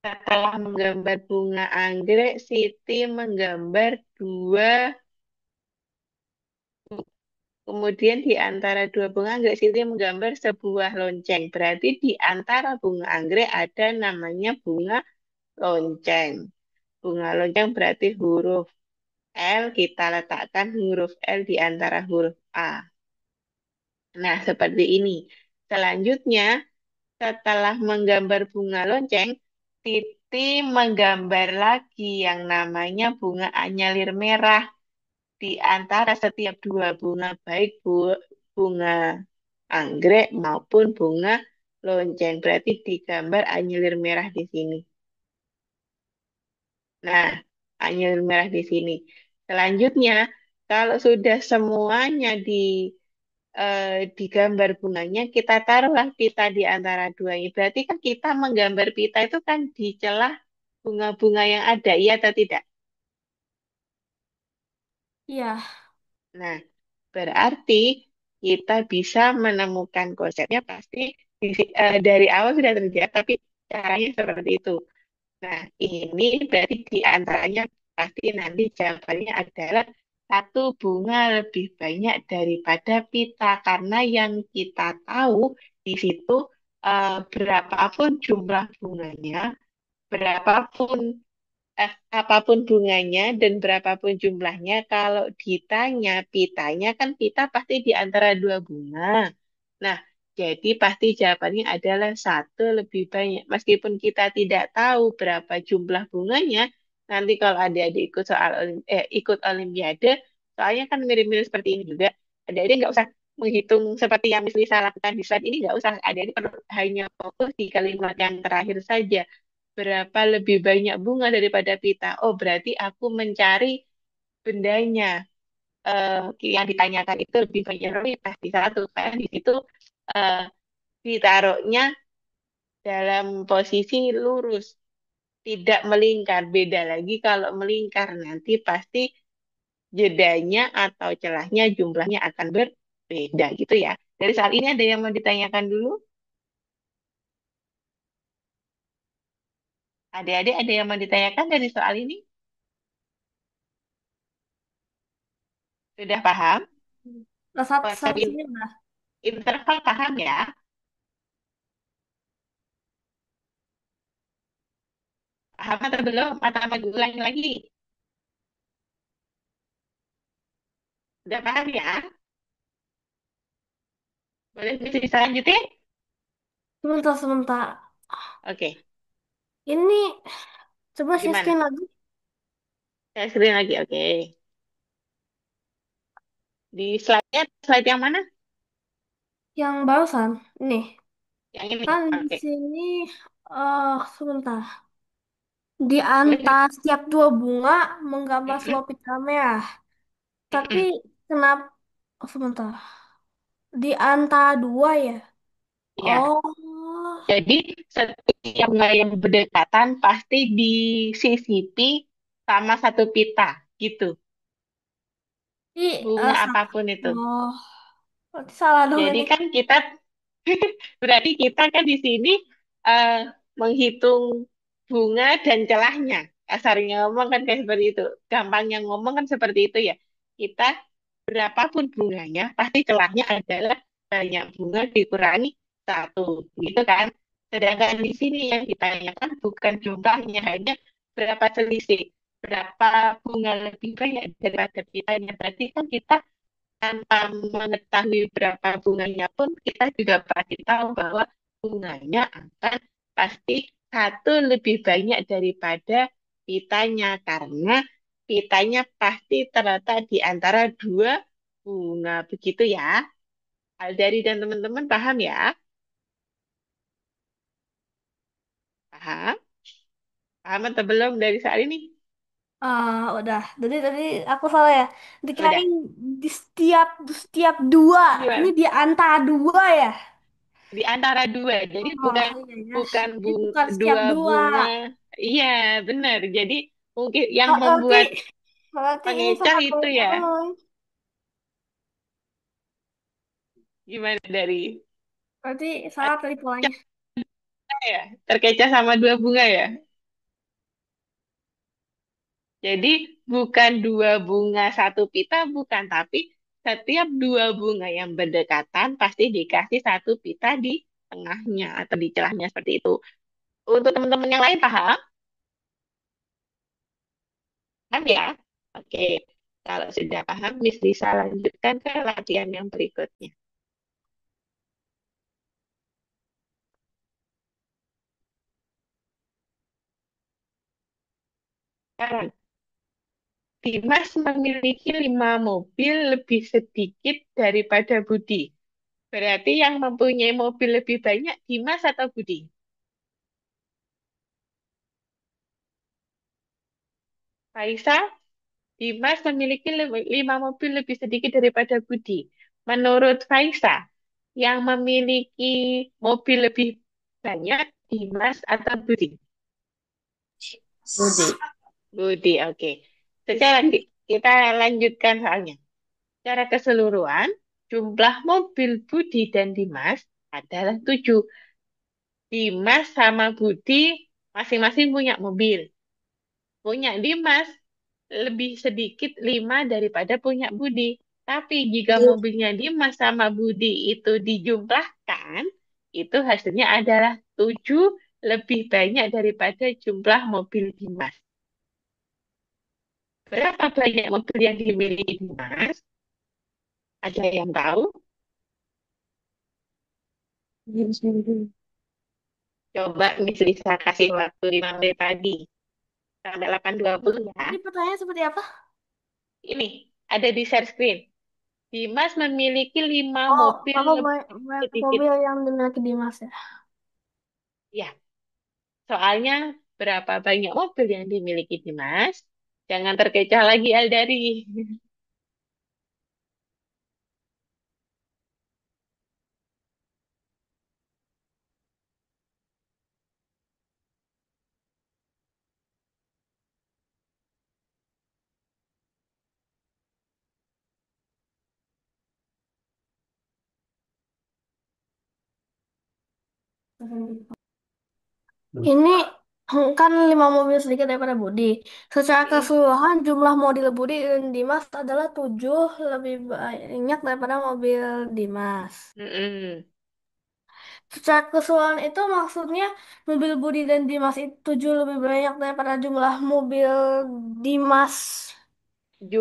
setelah menggambar bunga anggrek, Siti menggambar dua. Kemudian di antara dua bunga anggrek, Siti menggambar sebuah lonceng. Berarti di antara bunga anggrek ada namanya bunga lonceng. Bunga lonceng berarti huruf L, kita letakkan huruf L di antara huruf A. Nah, seperti ini. Selanjutnya, setelah menggambar bunga lonceng, Siti menggambar lagi yang namanya bunga anyalir merah di antara setiap dua bunga, baik bunga anggrek maupun bunga lonceng. Berarti digambar anyalir merah di sini. Nah, anyalir merah di sini. Selanjutnya, kalau sudah semuanya digambar bunganya, kita taruhlah pita di antara dua ini. Berarti kan kita menggambar pita itu kan di celah bunga-bunga yang ada, iya atau tidak? Iya. Nah, berarti kita bisa menemukan konsepnya pasti dari awal sudah terjadi, tapi caranya seperti itu. Nah, ini berarti di antaranya pasti nanti jawabannya adalah satu bunga lebih banyak daripada pita karena yang kita tahu di situ berapapun jumlah bunganya, berapapun apapun bunganya dan berapapun jumlahnya, kalau ditanya pitanya kan pita pasti di antara dua bunga. Nah, jadi pasti jawabannya adalah satu lebih banyak. Meskipun kita tidak tahu berapa jumlah bunganya, nanti kalau adik-adik ikut olimpiade, soalnya kan mirip-mirip seperti ini juga. Adik-adik nggak usah menghitung seperti yang Miss Lisa lakukan di slide ini, nggak usah. Adik-adik perlu hanya fokus di kalimat yang terakhir saja. Berapa lebih banyak bunga daripada pita? Oh, berarti aku mencari bendanya. Yang ditanyakan itu lebih banyak tapi pasti satu. Karena di situ eh, ditaruhnya dalam posisi lurus, tidak melingkar. Beda lagi kalau melingkar, nanti pasti jedanya atau celahnya jumlahnya akan berbeda gitu ya. Dari soal ini ada yang mau ditanyakan dulu? Adik-adik ada yang mau ditanyakan dari soal ini? Sudah paham? Nah, satu Konsep sampai sini udah. interval paham ya? Paham atau belum? Atau mau diulangi lagi? Sudah paham ya? Boleh bisa dilanjutin? Sebentar, sebentar. Oke, Ini coba share gimana? screen lagi. Saya screen lagi, oke. Di slide yang mana? Yang barusan. Nih. Yang ini. Kan di Oke. sini, sebentar. Di Boleh. antara setiap dua bunga menggambar Mm-mm, sebuah pita merah. Tapi mm-mm. kenapa? Oh, sebentar. Di antara dua ya? Ya, Oh, jadi setiap bunga yang berdekatan pasti disisipi sama satu pita, gitu. ini Bunga apapun itu. oh, berarti salah dong Jadi ini. kan kita berarti kita kan di sini eh, menghitung bunga dan celahnya. Kasarnya ngomong kan kayak seperti itu. Gampangnya ngomong kan seperti itu ya. Kita berapapun bunganya, pasti celahnya adalah banyak bunga dikurangi satu. Gitu kan. Sedangkan di sini yang ditanyakan bukan jumlahnya, hanya berapa selisih. Berapa bunga lebih banyak daripada kitanya. Berarti kan kita tanpa mengetahui berapa bunganya pun kita juga pasti tahu bahwa bunganya akan pasti satu lebih banyak daripada pitanya karena pitanya pasti terletak di antara dua bunga begitu ya. Aldari dan teman-teman paham ya? Paham? Paham atau belum dari saat ini? Udah. Tadi aku salah ya. Udah. Dikirain di setiap dua. Ini Gimana? di antara dua ya. Di antara dua. Jadi Oh bukan iya ya. bukan Ini bukan setiap dua dua. bunga. Iya, benar. Jadi mungkin yang Oh, berarti membuat berarti ini mengecoh sangat itu ya. oh, Gimana dari berarti salah tadi polanya. ya? Terkecoh sama dua bunga ya. Jadi bukan dua bunga satu pita, bukan. Tapi setiap dua bunga yang berdekatan pasti dikasih satu pita di tengahnya atau di celahnya seperti itu. Untuk teman-teman yang lain paham? Paham ya? Oke. Kalau sudah paham, Miss bisa lanjutkan ke latihan yang berikutnya. Sekarang, Dimas memiliki 5 mobil lebih sedikit daripada Budi. Berarti yang mempunyai mobil lebih banyak Dimas atau Budi? Faisa, Dimas memiliki 5 mobil lebih sedikit daripada Budi. Menurut Faisa, yang memiliki mobil lebih banyak Dimas atau Budi? Budi. Budi, oke. Kita lanjutkan soalnya. Secara keseluruhan, jumlah mobil Budi dan Dimas adalah 7. Dimas sama Budi masing-masing punya mobil. Punya Dimas lebih sedikit 5 daripada punya Budi. Tapi jika Iya. mobilnya Dimas sama Budi itu dijumlahkan, itu hasilnya adalah 7 lebih banyak daripada jumlah mobil Dimas. Berapa banyak mobil yang dimiliki Dimas? Ada yang tahu? Coba Miss Lisa kasih waktu 5 menit tadi. Sampai 8.20 ya. Jadi pertanyaan seperti apa? Ini, ada di share screen. Dimas memiliki 5 Oh, mobil apa lebih banyak sedikit. mobil yang dimiliki Dimas ya? Ya, soalnya berapa banyak mobil yang dimiliki Dimas? Jangan terkecoh lagi, Aldari. Ini kan 5 mobil sedikit daripada Budi. Secara keseluruhan jumlah mobil Budi dan Dimas adalah 7 lebih banyak daripada mobil Dimas. Mm-mm. Secara keseluruhan itu maksudnya mobil Budi dan Dimas itu 7 lebih banyak daripada jumlah mobil Dimas.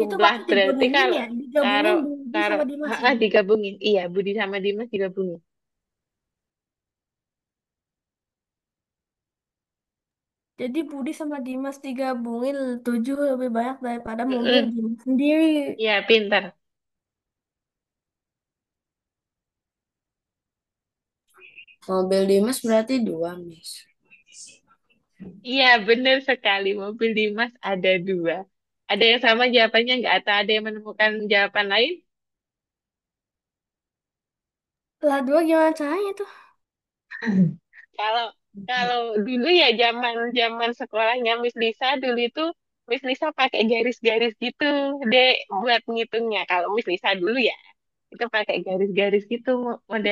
Itu Jumlah pasti berarti digabungin kalau ya, digabungin taruh Budi taruh sama Dimas ya. digabungin. Iya, Budi sama Dimas digabungin. Jadi Budi sama Dimas digabungin 7 lebih banyak daripada mobil Mm-mm. Dimas sendiri. Iya, pintar. Mobil Dimas berarti 2, Miss. Iya, benar sekali. Mobil Dimas ada 2. Ada yang sama jawabannya nggak? Atau ada yang menemukan jawaban lain? Lah dua gimana caranya tuh? Kalau kalau dulu ya zaman zaman sekolahnya Miss Lisa dulu itu Miss Lisa pakai garis-garis gitu deh buat ngitungnya. Kalau Miss Lisa dulu ya itu pakai garis-garis gitu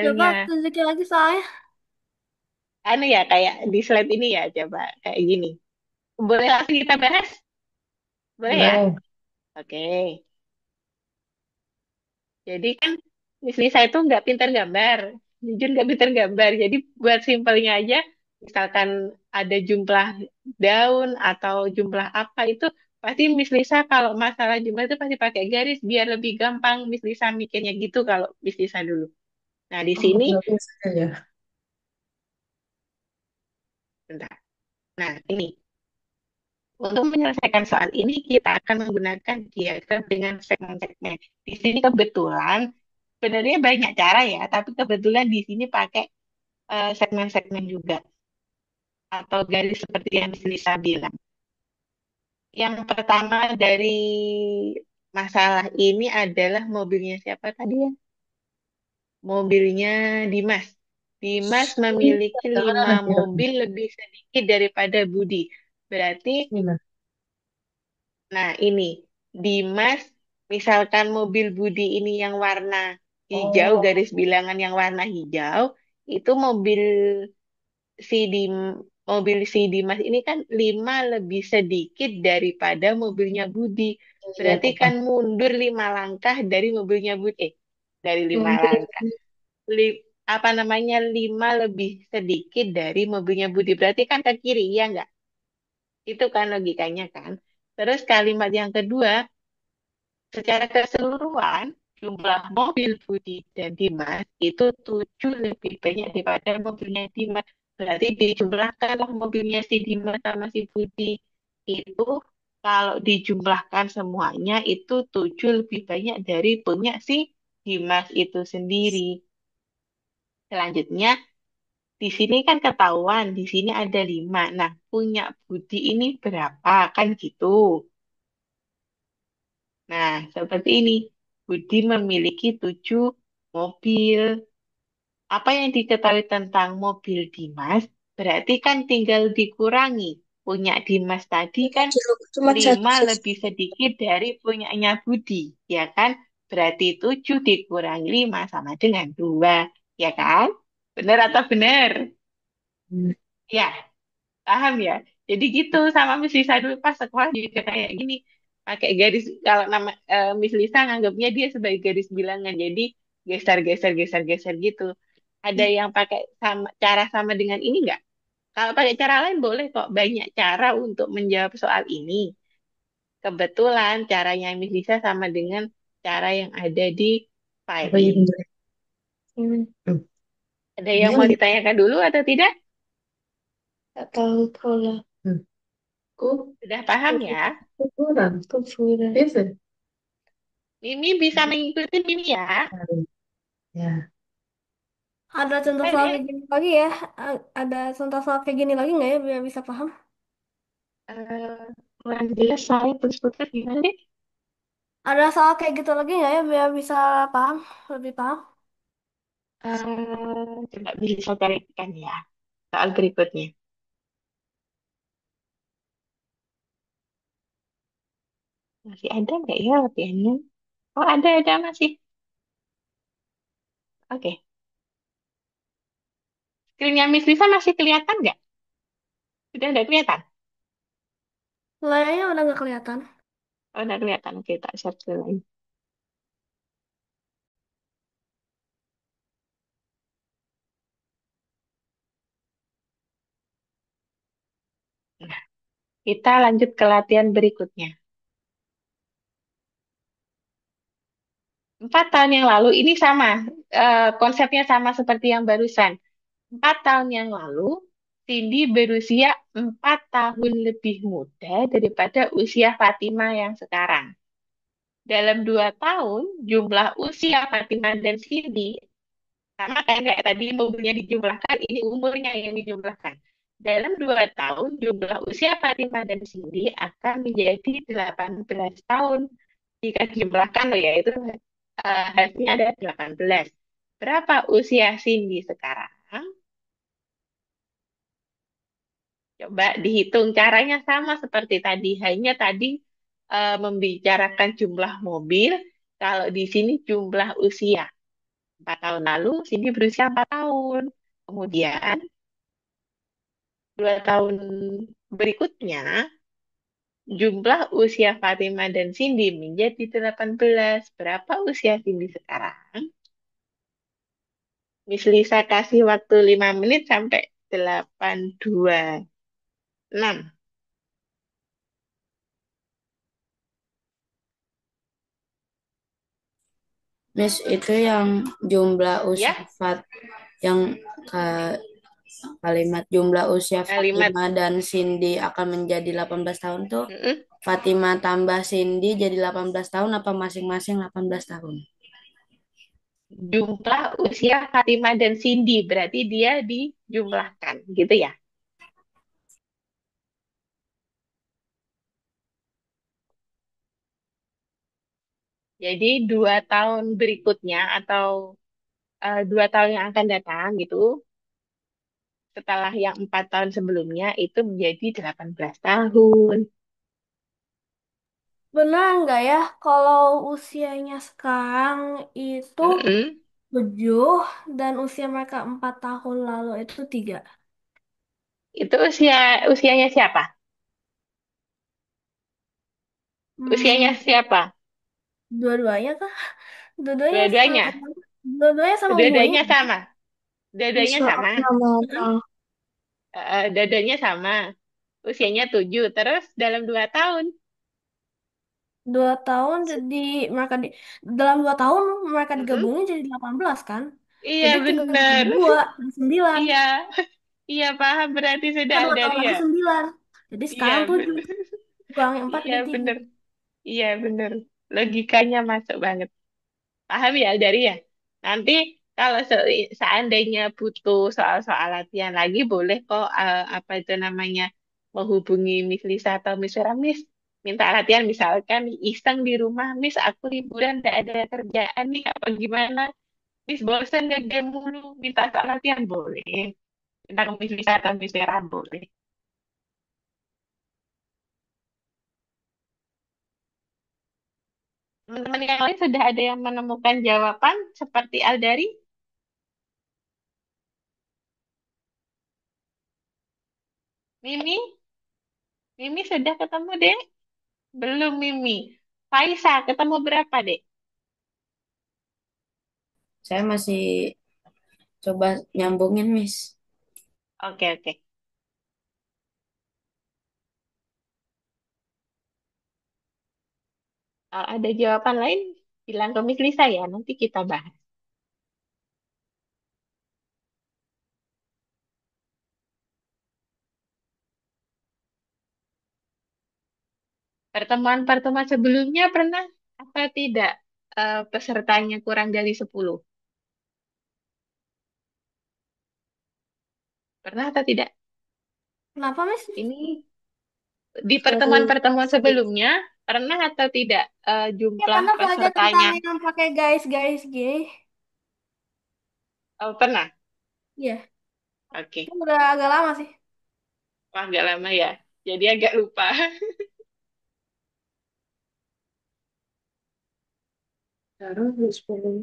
Coba modelnya. tunjukin lagi soalnya. Anu ya kayak di slide ini ya coba kayak gini. Boleh langsung kita bahas? Boleh ya? Boleh. Oke. Jadi kan Miss Lisa itu nggak pintar gambar, jujur nggak pintar gambar. Jadi buat simpelnya aja, misalkan ada jumlah daun atau jumlah apa itu pasti Miss Lisa kalau masalah jumlah itu pasti pakai garis biar lebih gampang Miss Lisa mikirnya gitu kalau Miss Lisa dulu. Nah di Oh, sini, berarti saya ya. bentar. Nah ini untuk menyelesaikan soal ini kita akan menggunakan diagram dengan segmen-segmen. Di sini kebetulan sebenarnya banyak cara ya, tapi kebetulan di sini pakai segmen-segmen juga atau garis seperti yang Miss Lisa bilang. Yang pertama dari masalah ini adalah mobilnya siapa tadi ya? Mobilnya Dimas. Dimas memiliki Jangan 5 lagi aku. mobil lebih sedikit daripada Budi. Berarti, Gila. nah ini, Dimas, misalkan mobil Budi ini yang warna hijau, Oh, garis bilangan yang warna hijau, itu si Dim, mobil si Dimas ini kan 5 lebih sedikit daripada mobilnya Budi. iya Berarti tepat. kan mundur 5 langkah dari mobilnya Budi. Dari 5 Mundur. langkah. li, apa namanya 5 lebih sedikit dari mobilnya Budi berarti kan ke kiri ya enggak itu kan logikanya kan terus kalimat yang kedua secara keseluruhan jumlah mobil Budi dan Dimas itu 7 lebih banyak daripada mobilnya Dimas berarti dijumlahkanlah mobilnya si Dimas sama si Budi itu kalau dijumlahkan semuanya itu 7 lebih banyak dari punya si Dimas itu sendiri. Selanjutnya di sini kan ketahuan, di sini ada 5. Nah, punya Budi ini berapa? Kan gitu. Nah, seperti ini. Budi memiliki 7 mobil. Apa yang diketahui tentang mobil Dimas? Berarti kan tinggal dikurangi. Punya Dimas tadi kan Cuma satu 5 saja. lebih sedikit dari punyanya Budi. Ya kan? Berarti 7 dikurangi 5 sama dengan 2. Ya kan? Benar atau benar? Hmm. Ya. Paham ya? Jadi gitu sama Miss Lisa dulu pas sekolah juga kayak gini. Pakai garis kalau nama Miss Lisa nganggapnya dia sebagai garis bilangan. Jadi geser geser geser gitu. Ada yang pakai sama cara sama dengan ini nggak? Kalau pakai cara lain boleh kok. Banyak cara untuk menjawab soal ini. Kebetulan caranya Miss Lisa sama dengan cara yang ada di file Apa ya ini. bentuknya? Tuh. Ada yang Dia mau nggak ditanyakan dulu atau tidak? tahu pola. Kok Sudah paham ya? kuburan, kuburan. Itu. Mimi bisa mengikuti Mimi ya. Ya. Ada contoh soal Eh, kayak gini lagi ya? Ada contoh soal kayak gini lagi nggak ya biar bisa paham? kurang jelas saya putus-putus gimana deh? Ada soal kayak gitu lagi nggak ya biar bisa paham, lebih paham? Coba bisa carikan ya soal berikutnya. Masih ada nggak ya latihannya? Oh ada masih. Oke. Screennya Miss Lisa masih kelihatan nggak? Sudah nggak kelihatan? Layarnya udah nggak kelihatan. Oh udah kelihatan. Oke, tak share dulu lagi. Nah, kita lanjut ke latihan berikutnya. 4 tahun yang lalu ini sama, konsepnya sama seperti yang barusan. 4 tahun yang lalu, Cindy berusia 4 tahun lebih muda daripada usia Fatima yang sekarang. Dalam 2 tahun, jumlah usia Fatima dan Cindy, sama kan kayak tadi mobilnya dijumlahkan, ini umurnya yang dijumlahkan. Dalam 2 tahun, jumlah usia Fatima dan Cindy akan menjadi 18 tahun. Jika dijumlahkan, loh ya, itu hasilnya ada 18. Berapa usia Cindy sekarang? Coba dihitung caranya sama seperti tadi, hanya tadi membicarakan jumlah mobil, kalau di sini jumlah usia. 4 tahun lalu, Cindy berusia 4 tahun. Kemudian, 2 tahun berikutnya, jumlah usia Fatima dan Cindy menjadi 18. Berapa usia Cindy sekarang? Miss Lisa kasih waktu 5 menit sampai 8.26. Miss, itu yang jumlah Ya, usia yang ke kalimat jumlah usia kalimat. Fatima dan Cindy akan menjadi 18 tahun tuh. Mm-mm. Fatima tambah Cindy jadi 18 tahun apa masing-masing 18 tahun? Jumlah usia Fatima dan Cindy berarti dia dijumlahkan gitu ya. Jadi 2 tahun berikutnya atau 2 tahun yang akan datang gitu, setelah yang 4 tahun sebelumnya itu menjadi 18 tahun. Benar nggak ya kalau usianya sekarang itu Mm-mm. 7 dan usia mereka 4 tahun lalu itu 3? Itu usianya siapa? Usianya Hmm, siapa? dua-duanya kah? Dua-duanya Dua-duanya. dua-duanya sama umurnya. Dua-duanya sama. Dua-duanya sama. Soalnya mama. Hah? Dua-duanya sama. Usianya 7. Terus dalam 2 tahun. 2 tahun jadi mereka dalam 2 tahun mereka Mm-mm. digabungin jadi 18 kan? Iya Jadi tinggal bener. 2 jadi 9. Iya. Iya paham berarti sudah Kan 2 tahun Aldari lagi ya. 9. Jadi Iya sekarang 7. bener. Kurangin 4 Iya jadi 3. bener. Iya bener. Logikanya masuk banget. Paham ya dari ya? Nanti kalau seandainya butuh soal-soal latihan lagi, boleh kok apa itu namanya menghubungi Miss Lisa atau Miss Vera. Miss, minta latihan misalkan iseng di rumah, Miss aku liburan gak ada kerjaan nih, apa gimana? Miss bosen gak game mulu, minta soal latihan boleh. Minta ke Miss Lisa atau Miss Vera boleh. Teman-teman yang lain sudah ada yang menemukan jawaban seperti Aldari? Mimi? Mimi sudah ketemu deh? Belum Mimi. Faisa, ketemu berapa, Dek? Saya masih coba nyambungin, Miss. Oke, oke. Kalau ada jawaban lain, bilang ke Miss Lisa ya, nanti kita bahas. Pertemuan-pertemuan sebelumnya pernah apa tidak pesertanya kurang dari 10? Pernah atau tidak? Kenapa, Miss? Ini di Sering. pertemuan-pertemuan sebelumnya, pernah atau tidak Ya jumlah karena belajar tentang pesertanya? yang pakai guys gay. Oh, pernah? Iya, itu Oke. udah agak lama sih. Wah, nggak lama ya. Jadi agak lupa. Sekarang harus 10.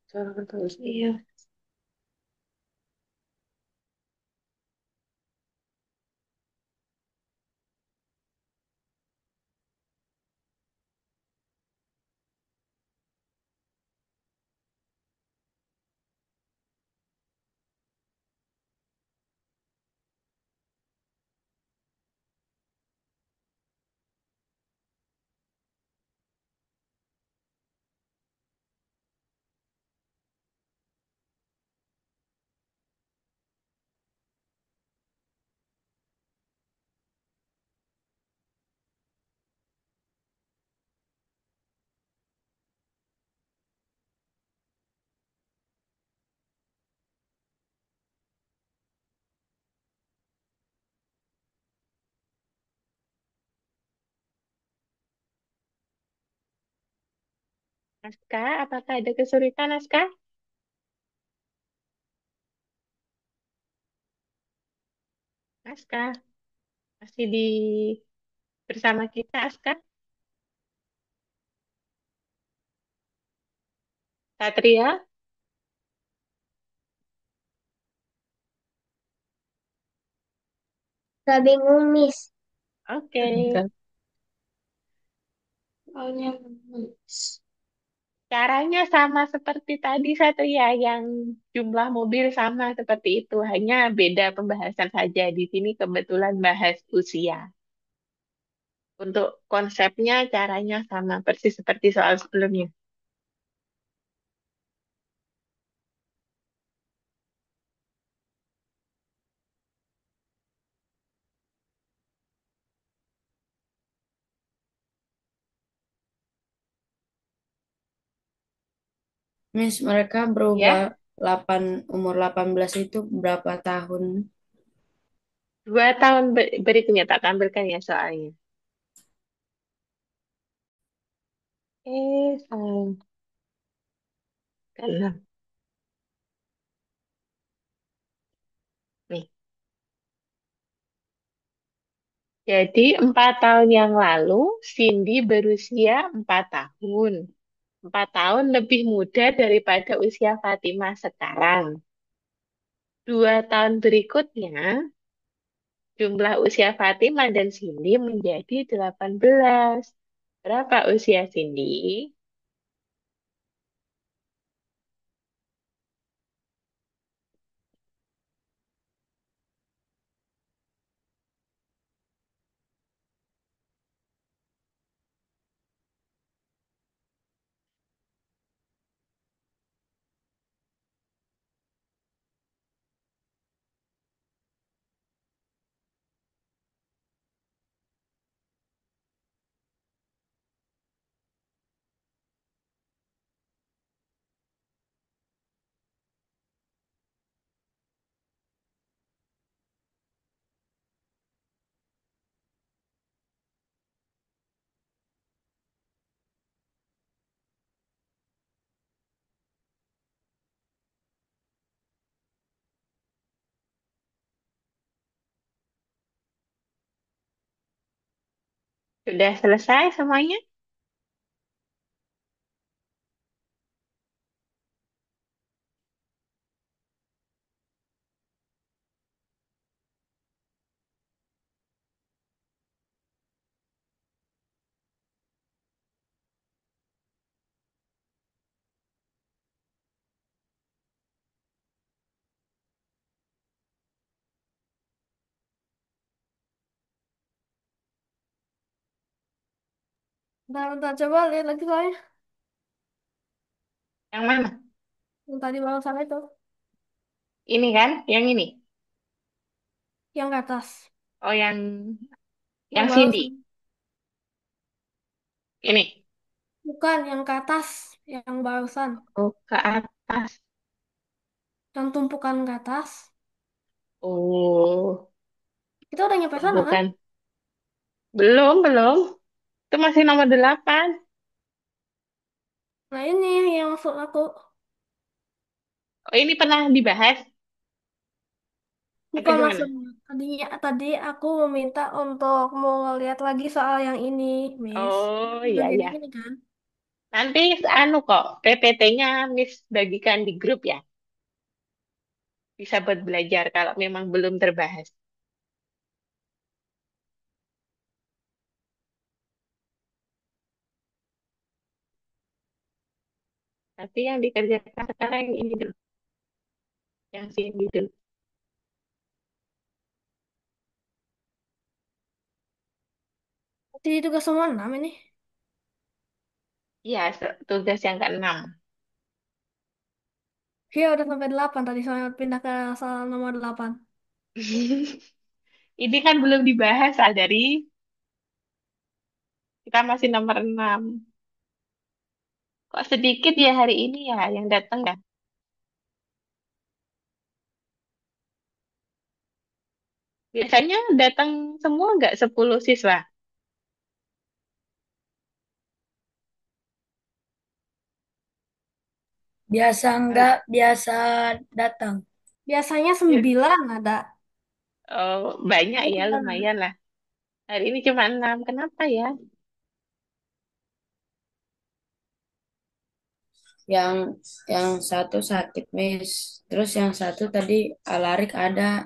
Sekarang kan harus iya. Naskah, apakah ada kesulitan, Naskah? Naskah, masih bersama kita, Askah? Satria? Gak bingung, Miss. Oke. Enggak. Soalnya Caranya sama seperti tadi satu ya, yang jumlah mobil sama seperti itu, hanya beda pembahasan saja. Di sini kebetulan bahas usia. Untuk konsepnya, caranya sama persis seperti soal sebelumnya. Miss, mereka berubah Ya, umur 18 itu berapa tahun? 2 tahun berikutnya tak tampilkan ya soalnya. Sayang. Keenam. Nih. Jadi 4 tahun yang lalu, Cindy berusia 4 tahun. 4 tahun lebih muda daripada usia Fatimah sekarang. 2 tahun berikutnya, jumlah usia Fatimah dan Cindy menjadi 18. Berapa usia Cindy? Sudah selesai semuanya? Bentar, coba lihat lagi soalnya. Yang mana? Yang tadi barusan itu. Ini kan? Yang ini? Yang ke atas. Oh, yang Yang Cindy. barusan. Ini. Bukan, yang ke atas. Yang barusan. Oh, ke atas. Yang tumpukan ke atas. Oh, Kita udah nyampe sana kan? bukan. Belum, belum. Itu masih nomor 8. Nah ini yang maksud aku. Oh, ini pernah dibahas? Atau Bukan gimana? maksudnya. Tadi aku meminta untuk mau lihat lagi soal yang ini, Miss. Oh, iya, Bagian yang iya. ini kan? Nanti anu kok, PPT-nya Miss bagikan di grup ya. Bisa buat belajar kalau memang belum terbahas. Tapi yang dikerjakan sekarang yang ini dulu. Yang sini dulu. Jadi tugas semua 6 ini. Iya, tugas yang keenam. Iya udah sampai 8 tadi soalnya pindah ke soal nomor 8. Ini kan belum dibahas, dari kita masih nomor 6. Kok sedikit ya hari ini ya yang datang ya? Biasanya datang semua nggak 10 siswa? Biasa enggak, biasa datang. Biasanya Ya. 9 ada. Oh, banyak Ini ya, 9 ada. lumayan lah. Hari ini cuma 6. Kenapa ya? Yang yang satu sakit, Miss. Terus yang satu tadi Alarik ada.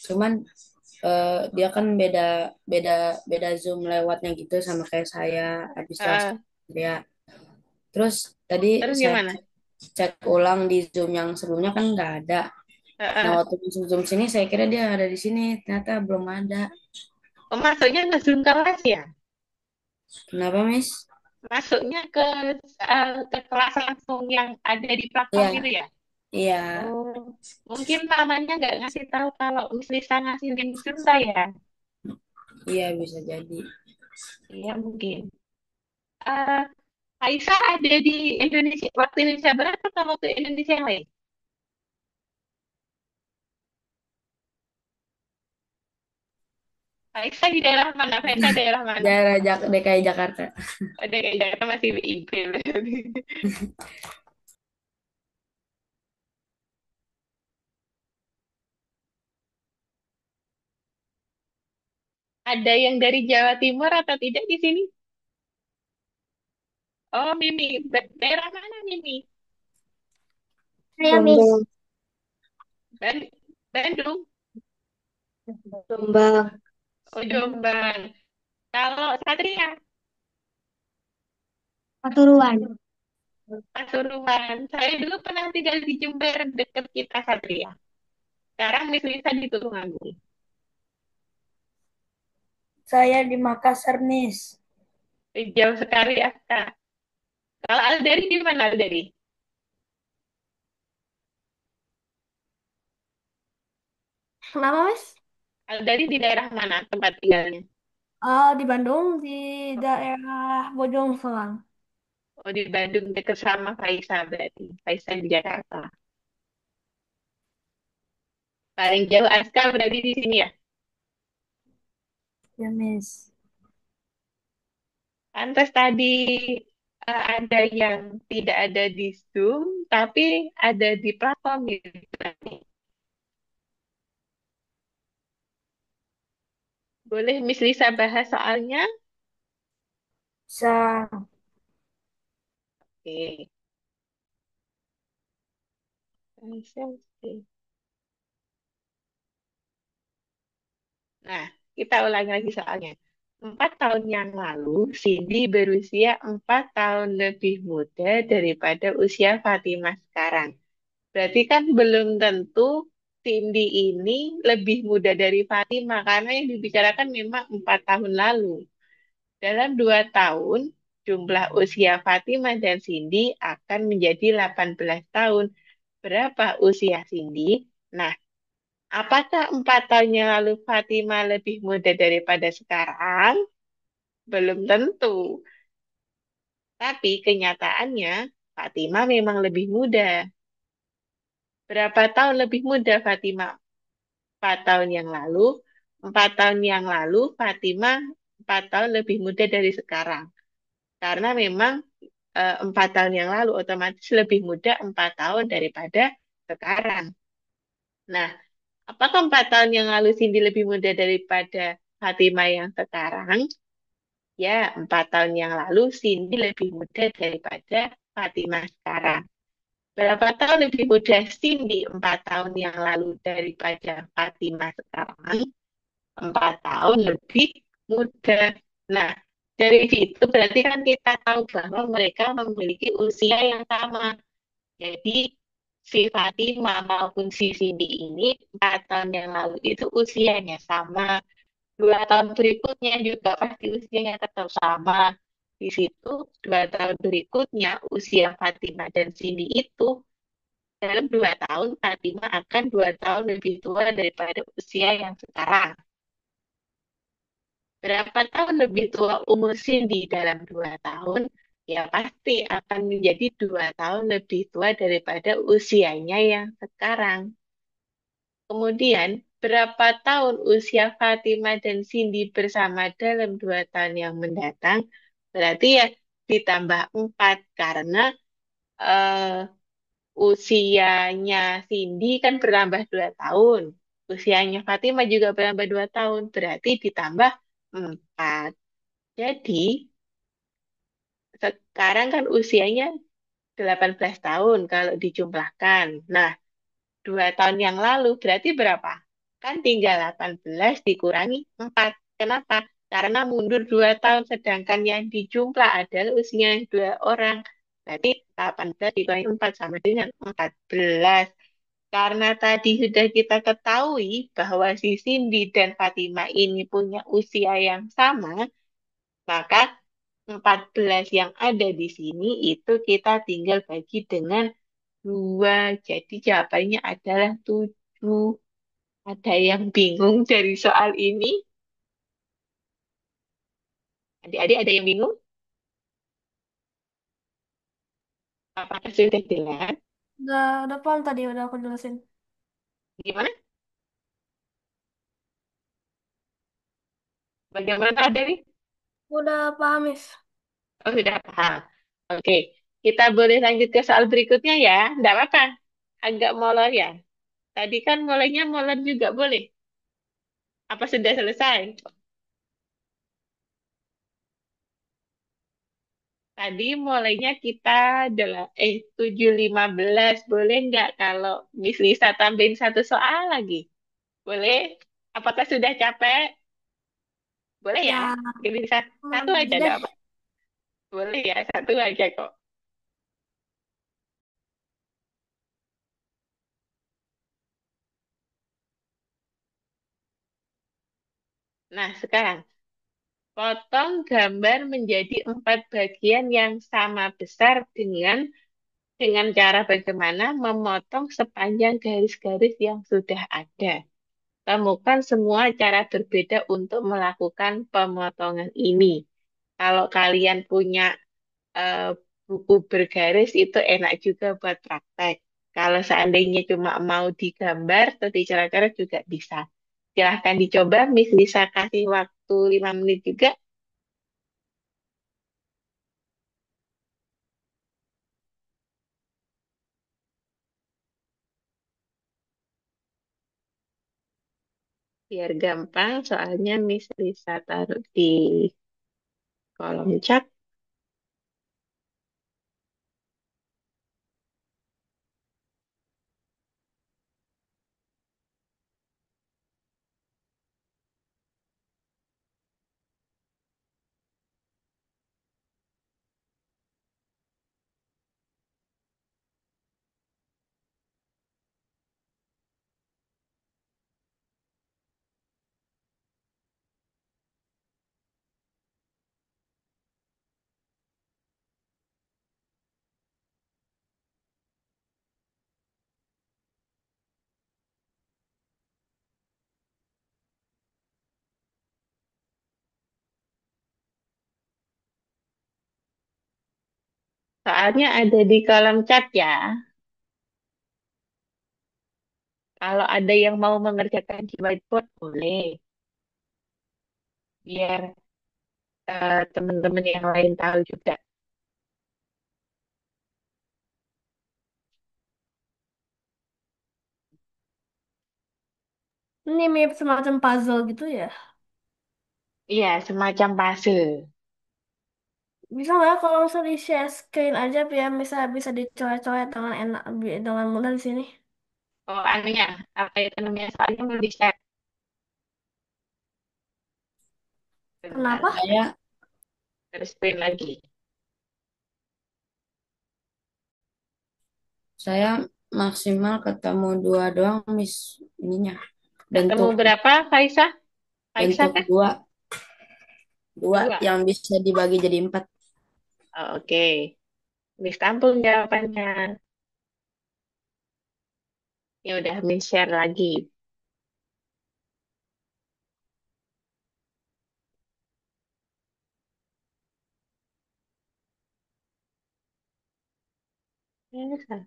Cuman dia kan beda beda beda Zoom lewatnya gitu sama kayak saya habis kelas Eh, dia. Terus tadi terus saya gimana? cek ulang di Zoom yang sebelumnya kan nggak ada. Nah, Eh, waktu masuk Zoom sini saya kira dia ada di sini, ternyata belum ada. masuknya ke Zoom kelas ya? Kenapa, Miss? Masuknya ke kelas langsung yang ada di platform Iya, itu ya? iya, Oh, mungkin namanya nggak ngasih tahu kalau Miss Lisa ngasih link Zoom saya. iya bisa jadi. Iya mungkin. Eh, Aisyah ada di Indonesia waktu Indonesia Barat atau waktu Indonesia yang lain? Faisal di daerah mana? Faisal daerah mana? Daerah DKI Jakarta. Ada kayak Jakarta masih BIP berarti. Ada yang dari Jawa Timur atau tidak di sini? Oh, Mimi. Daerah mana, Mimi? Saya Miss. Ban- Bandung. Jombang. Oh, Jombang. Kalau Satria, Pasuruan. Pasuruan. Saya dulu pernah tinggal di Jember, dekat kita Satria. Sekarang Miss Lisa di Tulungagung. Saya di Makassar, Miss. Jauh sekali ya, Kak. Kalau Alderi di mana, Alderi? Kenapa, Miss? Alderi di daerah mana tempat tinggalnya? Di Bandung, di daerah Bojong Soang. Oh, di Bandung dekat sama Faisal berarti. Faisal di Jakarta. Paling jauh Aska berarti di sini ya. Ya, Miss. Pantas tadi ada yang tidak ada di Zoom, tapi ada di platform gitu. Boleh Miss Lisa bahas soalnya? Bisa. Oke. Oke. Nah, kita ulangi lagi soalnya. 4 tahun yang lalu, Cindy berusia 4 tahun lebih muda daripada usia Fatimah sekarang. Berarti kan belum tentu Cindy ini lebih muda dari Fatimah, karena yang dibicarakan memang 4 tahun lalu. Dalam 2 tahun, jumlah usia Fatimah dan Cindy akan menjadi 18 tahun. Berapa usia Cindy? Nah, apakah 4 tahun yang lalu Fatimah lebih muda daripada sekarang? Belum tentu. Tapi kenyataannya Fatimah memang lebih muda. Berapa tahun lebih muda Fatimah? 4 tahun yang lalu. 4 tahun yang lalu Fatimah 4 tahun lebih muda dari sekarang. Karena memang 4 tahun yang lalu otomatis lebih muda 4 tahun daripada sekarang. Nah, apakah 4 tahun yang lalu Cindy lebih muda daripada Fatimah yang sekarang? Ya, 4 tahun yang lalu Cindy lebih muda daripada Fatimah sekarang. Berapa tahun lebih muda Cindy 4 tahun yang lalu daripada Fatimah sekarang? 4 tahun lebih muda. Nah, dari situ berarti kan kita tahu bahwa mereka memiliki usia yang sama. Jadi, si Fatimah maupun si Cindy ini 4 tahun yang lalu itu usianya sama. 2 tahun berikutnya juga pasti usianya tetap sama. Di situ 2 tahun berikutnya usia Fatimah dan Cindy itu dalam 2 tahun Fatimah akan 2 tahun lebih tua daripada usia yang sekarang. Berapa tahun lebih tua umur Cindy dalam 2 tahun? Ya pasti akan menjadi 2 tahun lebih tua daripada usianya yang sekarang. Kemudian, berapa tahun usia Fatimah dan Cindy bersama dalam 2 tahun yang mendatang? Berarti ya ditambah 4 karena eh, usianya Cindy kan bertambah 2 tahun. Usianya Fatimah juga bertambah 2 tahun. Berarti ditambah 4. Jadi, sekarang kan usianya 18 tahun kalau dijumlahkan. Nah, 2 tahun yang lalu berarti berapa? Kan tinggal 18 dikurangi 4. Kenapa? Karena mundur 2 tahun, sedangkan yang dijumlah adalah usia dua orang. Berarti 18 dikurangi 4 sama dengan 14. Karena tadi sudah kita ketahui bahwa si Cindy dan Fatima ini punya usia yang sama, maka 14 yang ada di sini itu kita tinggal bagi dengan 2. Jadi jawabannya adalah 7. Ada yang bingung dari soal ini? Adik-adik ada yang bingung? Apakah sudah jelas? Udah paham tadi, udah aku jelasin. Gimana? Bagaimana dari? Udah paham, Miss. Oh, sudah paham. Oke, kita boleh lanjut ke soal berikutnya ya. Tidak apa-apa. Agak molor ya. Tadi kan mulainya molor juga boleh. Apa sudah selesai? Tadi mulainya kita adalah 7.15. Boleh nggak kalau Miss Lisa tambahin satu soal lagi? Boleh? Apakah sudah capek? Boleh ya? Ya, Bisa satu lanjut aja, aja enggak deh. apa? Boleh ya, satu aja kok. Nah, sekarang potong gambar menjadi 4 bagian yang sama besar dengan cara bagaimana memotong sepanjang garis-garis yang sudah ada. Temukan semua cara berbeda untuk melakukan pemotongan ini. Kalau kalian punya eh, buku bergaris itu enak juga buat praktek. Kalau seandainya cuma mau digambar atau dicoret-coret juga bisa. Silahkan dicoba, Miss bisa kasih waktu 5 menit juga, biar gampang. Soalnya Miss bisa taruh di kolom chat. Soalnya ada di kolom chat ya. Kalau ada yang mau mengerjakan di whiteboard, boleh. Biar teman-teman yang lain tahu juga. Ini mirip semacam puzzle gitu ya. Iya, semacam puzzle. Bisa nggak kalau misalnya di share screen aja biar bisa bisa dicoret-coret dengan enak, dengan mudah di sini. Oh, anunya, apa itu namanya? Soalnya mau di-share. Bentar, Kenapa? Saya terus screen lagi. saya maksimal ketemu dua doang, Miss. Ininya Ketemu bentuk berapa, Faisal? Faisal bentuk kan? dua dua Dua. yang bisa dibagi jadi empat. Oh, oke. Miss tampung jawabannya. Ya udah, Miss share lagi. Ya,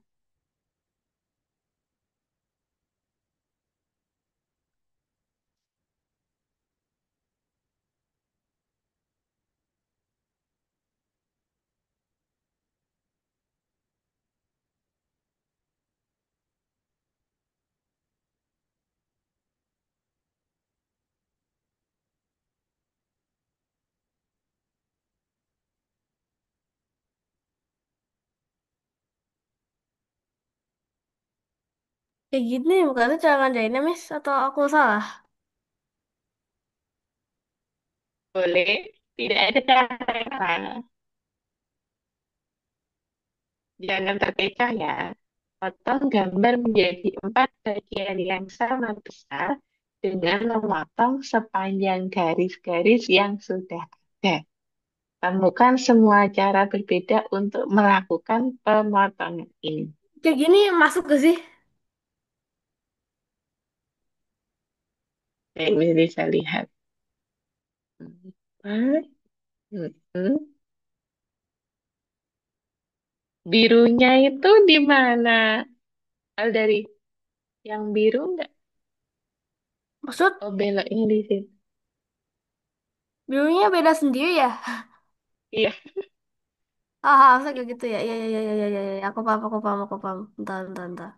Kayak gini bukannya cara ngerjainnya, Miss? Atau aku salah? boleh. Tidak ada cara yang salah. Jangan terkecoh ya. Potong gambar menjadi 4 bagian yang sama besar dengan memotong sepanjang garis-garis yang sudah ada. Temukan semua cara berbeda untuk melakukan pemotongan ini. Kayak gini masuk ke sih? Ini bisa lihat. Empat. Mm-mm. Birunya itu di mana? Al dari yang biru enggak? Maksud? Oh, beloknya di sini. Birunya beda sendiri ya? Iya. Masa kayak gitu ya? Iya, iya, iya, iya, iya, iya, iya. Aku paham, aku paham, aku paham. Bentar, bentar, bentar.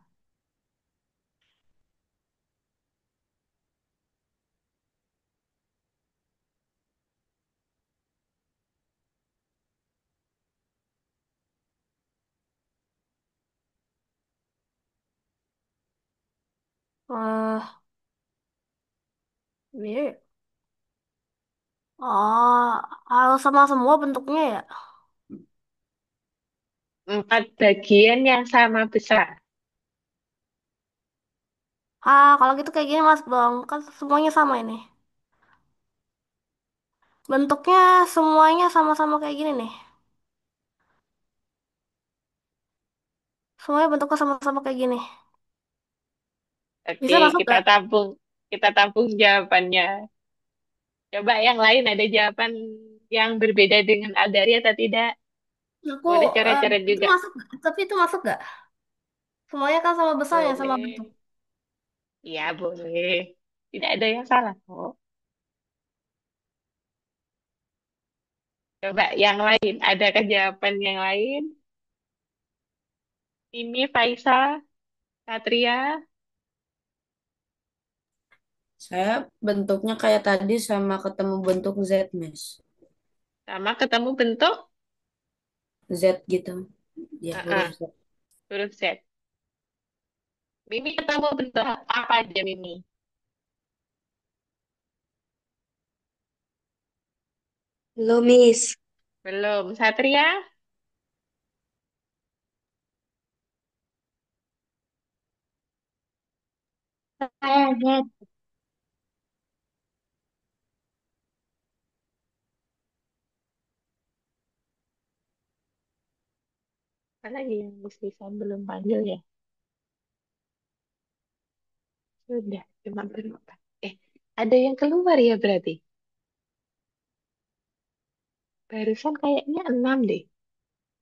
Eh, Biru. Oh, harus sama semua bentuknya ya? Empat bagian yang sama besar. Kalau gitu kayak gini masuk dong. Kan semuanya sama ini. Bentuknya semuanya sama-sama kayak gini nih. Semuanya bentuknya sama-sama kayak gini. Oke, Bisa masuk kita gak? tampung. Kita tampung jawabannya. Coba yang lain ada jawaban yang berbeda dengan Aldari atau tidak? Aku, Boleh eh, coret-coret itu juga. masuk, tapi itu masuk gak? Semuanya kan sama besarnya, sama bentuk. Boleh. Iya, boleh. Tidak ada yang salah kok. Coba yang lain. Adakah jawaban yang lain? Ini Faisal, Satria, Saya bentuknya kayak tadi sama ketemu bentuk Z, Miss. sama ketemu bentuk Z gitu. Ya, huruf uh Z. huruf Z. Mimi ketemu bentuk apa aja Mimi? Belum, Miss. Belum. Satria? Saya Z. Apa lagi yang mesti saya belum panggil ya? Sudah, cuma berempat. Ada yang keluar ya berarti? Barusan kayaknya enam deh.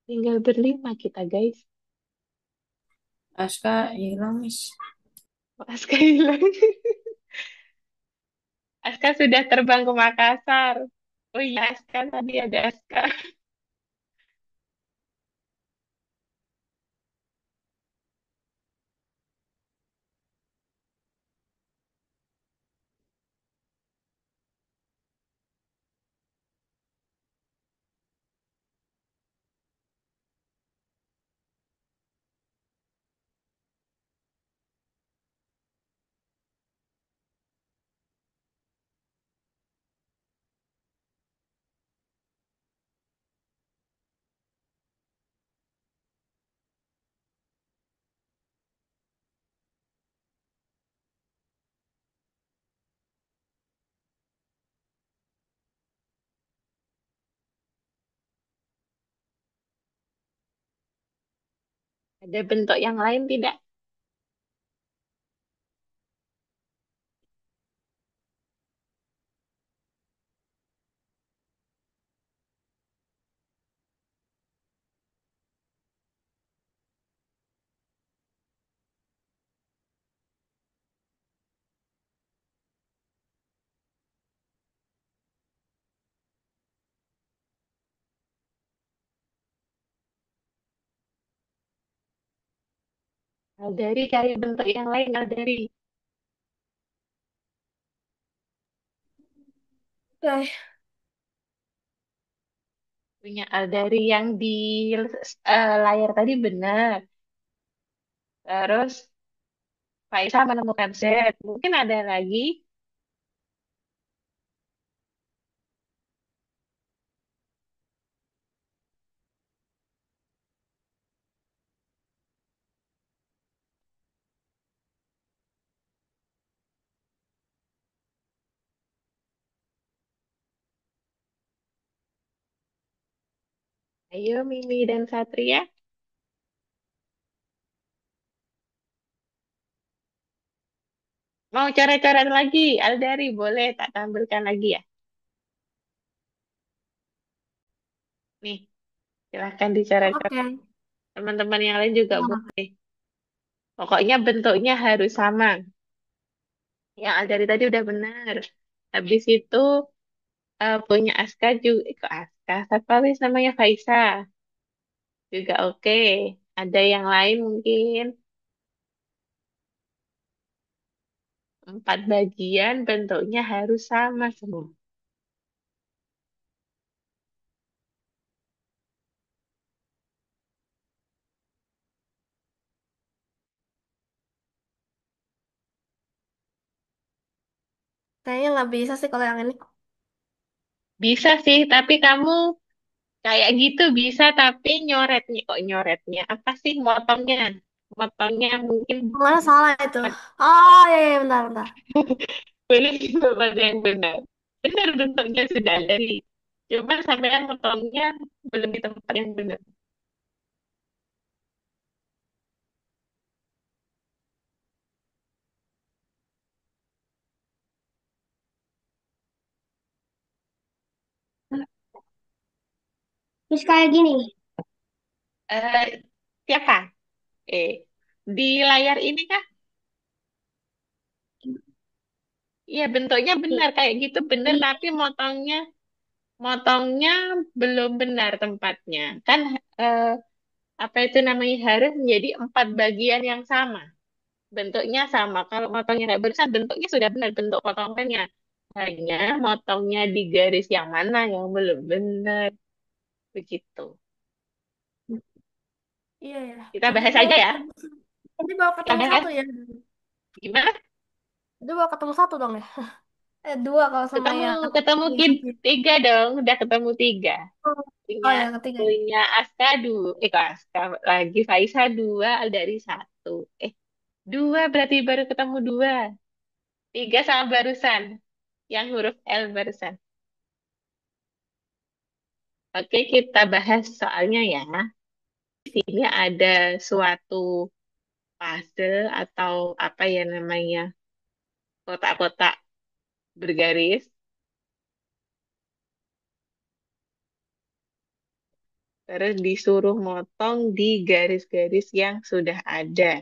Tinggal berlima kita, guys. Aska hilang, Miss. Aska hilang. Aska sudah terbang ke Makassar. Oh iya, Aska tadi ada Aska. Ada bentuk yang lain tidak? Dari cari bentuk yang lain, dari Oke. punya Aldari yang di layar tadi benar. Terus Faisal menemukan Z. Mungkin ada lagi. Ayo Mimi dan Satria. Mau coret-coret lagi? Aldari boleh tak tampilkan lagi ya? Nih, silahkan dicoret-coret. Oke. Teman-teman yang lain juga Nah, boleh. Pokoknya bentuknya harus sama. Yang Aldari tadi udah benar. Habis itu punya Aska juga, kok Aska, siapa wis namanya Faisa juga oke. Ada yang lain mungkin 4 bagian bentuknya harus sama semua. Kayaknya nggak bisa sih kalau yang ini. Bisa sih, tapi kamu kayak gitu bisa, tapi nyoretnya kok nyoretnya apa sih motongnya? Motongnya mungkin Mana salah itu. Oh iya, iya bentar, bentar. boleh di tempat yang benar. Benar bentuknya sudah ada nih. Cuma sampean motongnya belum di tempat yang benar. Terus kayak gini. Eh, siapa? Eh, di layar ini kah? Iya, bentuknya benar kayak gitu benar, tapi motongnya belum benar tempatnya. Kan eh, apa itu namanya harus menjadi 4 bagian yang sama. Bentuknya sama. Kalau motongnya nggak berusaha, bentuknya sudah benar bentuk potongannya. Hanya motongnya di garis yang mana yang belum benar. Begitu. Iya ya. Kita Jadi bahas bawa aja ya. ketemu, jadi bawa Kita ketemu bahas satu ya. gimana? Jadi bawa ketemu satu dong ya. Dua kalau sama Ketemu yang ketemu yang satu. tiga dong. Udah ketemu tiga. Oh, oh, Punya yang ketiga ya. punya Aska dua. Kok Aska lagi Faisa dua dari satu. Eh, dua berarti baru ketemu dua. Tiga sama barusan. Yang huruf L barusan. Oke, kita bahas soalnya ya. Ini ada suatu puzzle atau apa ya namanya, kotak-kotak bergaris, terus disuruh motong di garis-garis yang sudah ada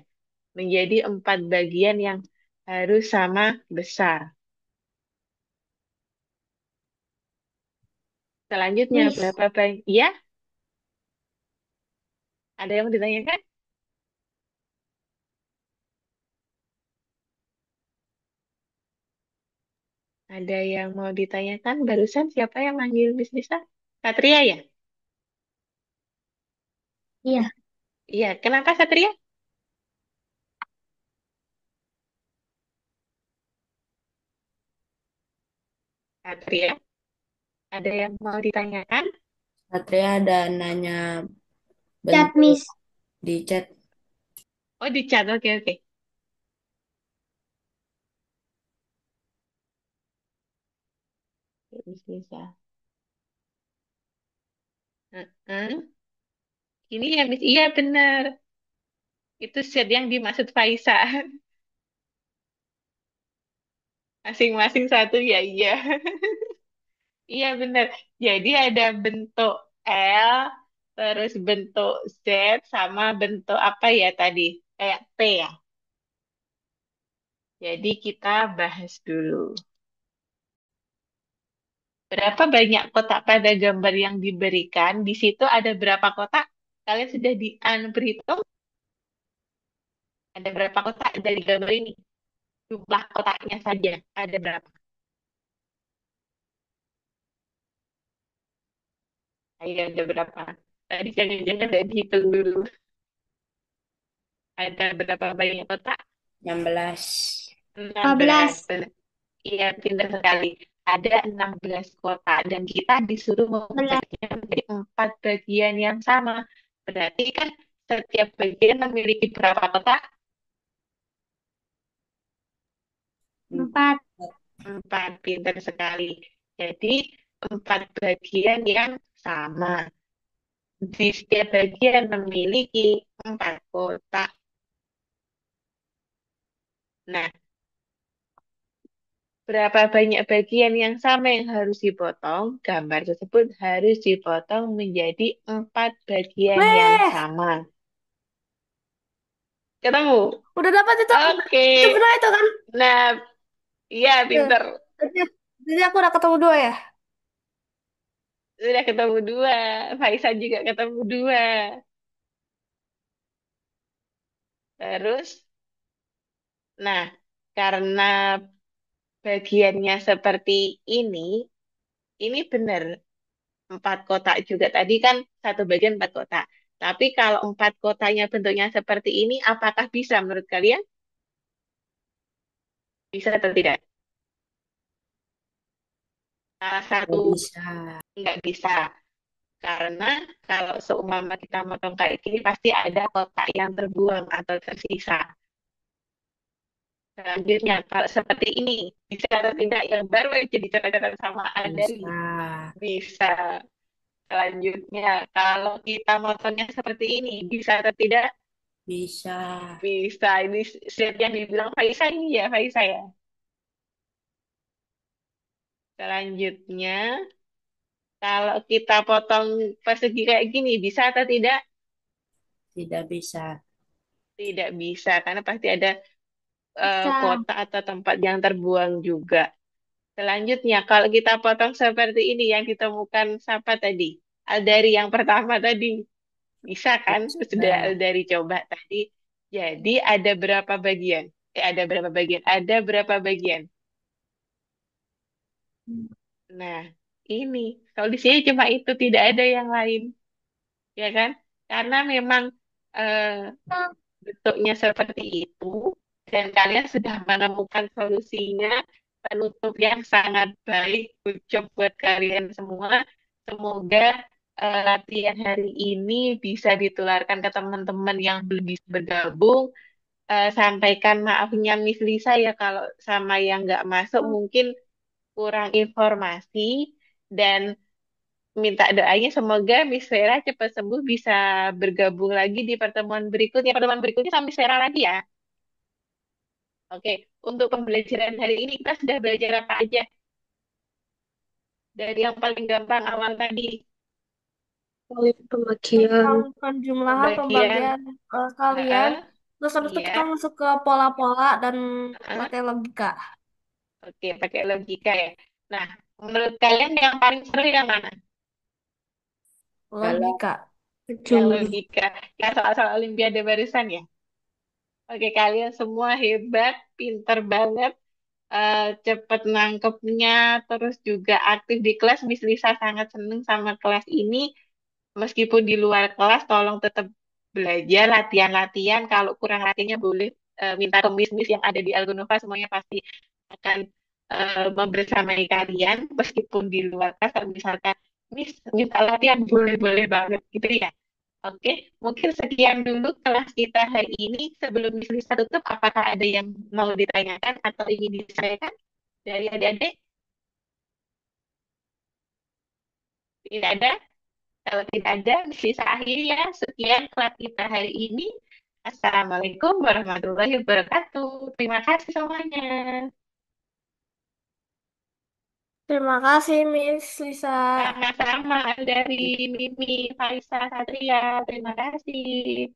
menjadi 4 bagian yang harus sama besar. Selanjutnya Miss, berapa banyak? Ya, ada yang mau ditanyakan? Ada yang mau ditanyakan? Barusan siapa yang manggil Miss Lisa? Satria ya? iya. Iya, kenapa Satria? Satria, ada yang mau ditanyakan? Satria ada nanya Chat, bentuk Miss. di chat. Oh, di chat. Oke, oke. Miss Lisa. Heeh. Ini ya, Miss. Iya, benar. Itu set yang dimaksud Faisa. Masing-masing satu, ya iya. Iya, benar. Jadi ada bentuk L, terus bentuk Z, sama bentuk apa ya tadi? Kayak P ya. Jadi kita bahas dulu. Berapa banyak kotak pada gambar yang diberikan? Di situ ada berapa kotak? Kalian sudah berhitung? Ada berapa kotak dari gambar ini? Jumlah kotaknya saja. Ada berapa? Ayo, ada berapa? Tadi jangan-jangan udah dihitung dulu. Ada berapa banyak kotak? 16. 16. Benar. Iya, pintar sekali. Ada 16 kotak dan kita disuruh membacanya menjadi 4 bagian yang sama. Berarti kan setiap bagian memiliki berapa kotak? 4. 4. Pintar sekali. Jadi 4 bagian yang sama. Di setiap bagian memiliki 4 kotak. Nah, berapa banyak bagian yang sama yang harus dipotong? Gambar tersebut harus dipotong menjadi 4 bagian yang Weh, sama. Ketemu? udah dapat itu. Oke. Itu benar itu kan? Nah, iya Ya. pinter. Jadi, jadi aku udah ketemu dua ya. Sudah ketemu dua. Faisal juga ketemu dua. Terus, nah, karena bagiannya seperti ini benar. Empat kotak juga. Tadi kan satu bagian empat kotak. Tapi kalau empat kotanya bentuknya seperti ini, apakah bisa menurut kalian? Bisa atau tidak? Salah satu Nggak bisa. nggak bisa. Karena kalau seumpama kita motong kayak gini, pasti ada kotak yang terbuang atau tersisa. Selanjutnya, kalau seperti ini, bisa atau tidak yang baru aja dicatat sama Bisa. Andari? Bisa. Selanjutnya, kalau kita motongnya seperti ini, bisa atau tidak? Bisa. Bisa. Ini set yang dibilang Faisa ini ya, Faisa ya. Selanjutnya, kalau kita potong persegi kayak gini, bisa atau tidak? Tidak bisa. Tidak bisa, karena pasti ada Bisa. kota atau tempat yang terbuang juga. Selanjutnya, kalau kita potong seperti ini yang ditemukan siapa tadi? Aldari yang pertama tadi. Bisa kan? Sudah Bisa. Aldari coba tadi. Jadi ada berapa bagian? Ada berapa bagian? Ada berapa bagian? Nah, ini. Kalau di sini cuma itu, tidak ada yang lain. Ya kan? Karena memang eh, bentuknya seperti itu, dan kalian sudah menemukan solusinya, penutup yang sangat baik. Good job buat kalian semua. Semoga latihan hari ini bisa ditularkan ke teman-teman yang belum bisa bergabung. Sampaikan maafnya Miss Lisa ya kalau sama yang nggak masuk mungkin kurang informasi, dan minta doanya semoga Miss Vera cepat sembuh bisa bergabung lagi di pertemuan berikutnya. Pertemuan berikutnya sama Miss Vera lagi ya. Oke, untuk pembelajaran hari ini kita sudah belajar apa aja? Dari yang paling gampang awal tadi, Paling pembagian. Tentang penjumlahan, pembagian, pembagian kalian. heeh, Terus habis itu iya, kita masuk ke pola-pola dan heeh. pakai logika. Oke, pakai logika ya. Nah, menurut kalian yang paling seru yang mana? Kalau Logika. Yang Jumlah. logika, yang soal-soal Olimpiade barusan ya. Oke, kalian semua hebat, pinter banget, cepet nangkepnya, terus juga aktif di kelas. Miss Lisa sangat seneng sama kelas ini. Meskipun di luar kelas, tolong tetap belajar, latihan-latihan. Kalau kurang latihannya boleh minta ke Miss-Miss yang ada di Algonova, semuanya pasti akan membersamai kalian. Meskipun di luar kelas, kalau misalkan Miss minta latihan, boleh-boleh banget gitu ya. Oke, mungkin sekian dulu kelas kita hari ini. Sebelum Miss Lisa tutup, apakah ada yang mau ditanyakan atau ingin disampaikan dari adik-adik? Tidak ada? Kalau tidak ada, bisa akhiri ya. Sekian kelas kita hari ini. Assalamualaikum warahmatullahi wabarakatuh. Terima kasih semuanya. Terima kasih, Miss Lisa. Sama-sama dari Mimi, Faisal, Satria. Terima kasih.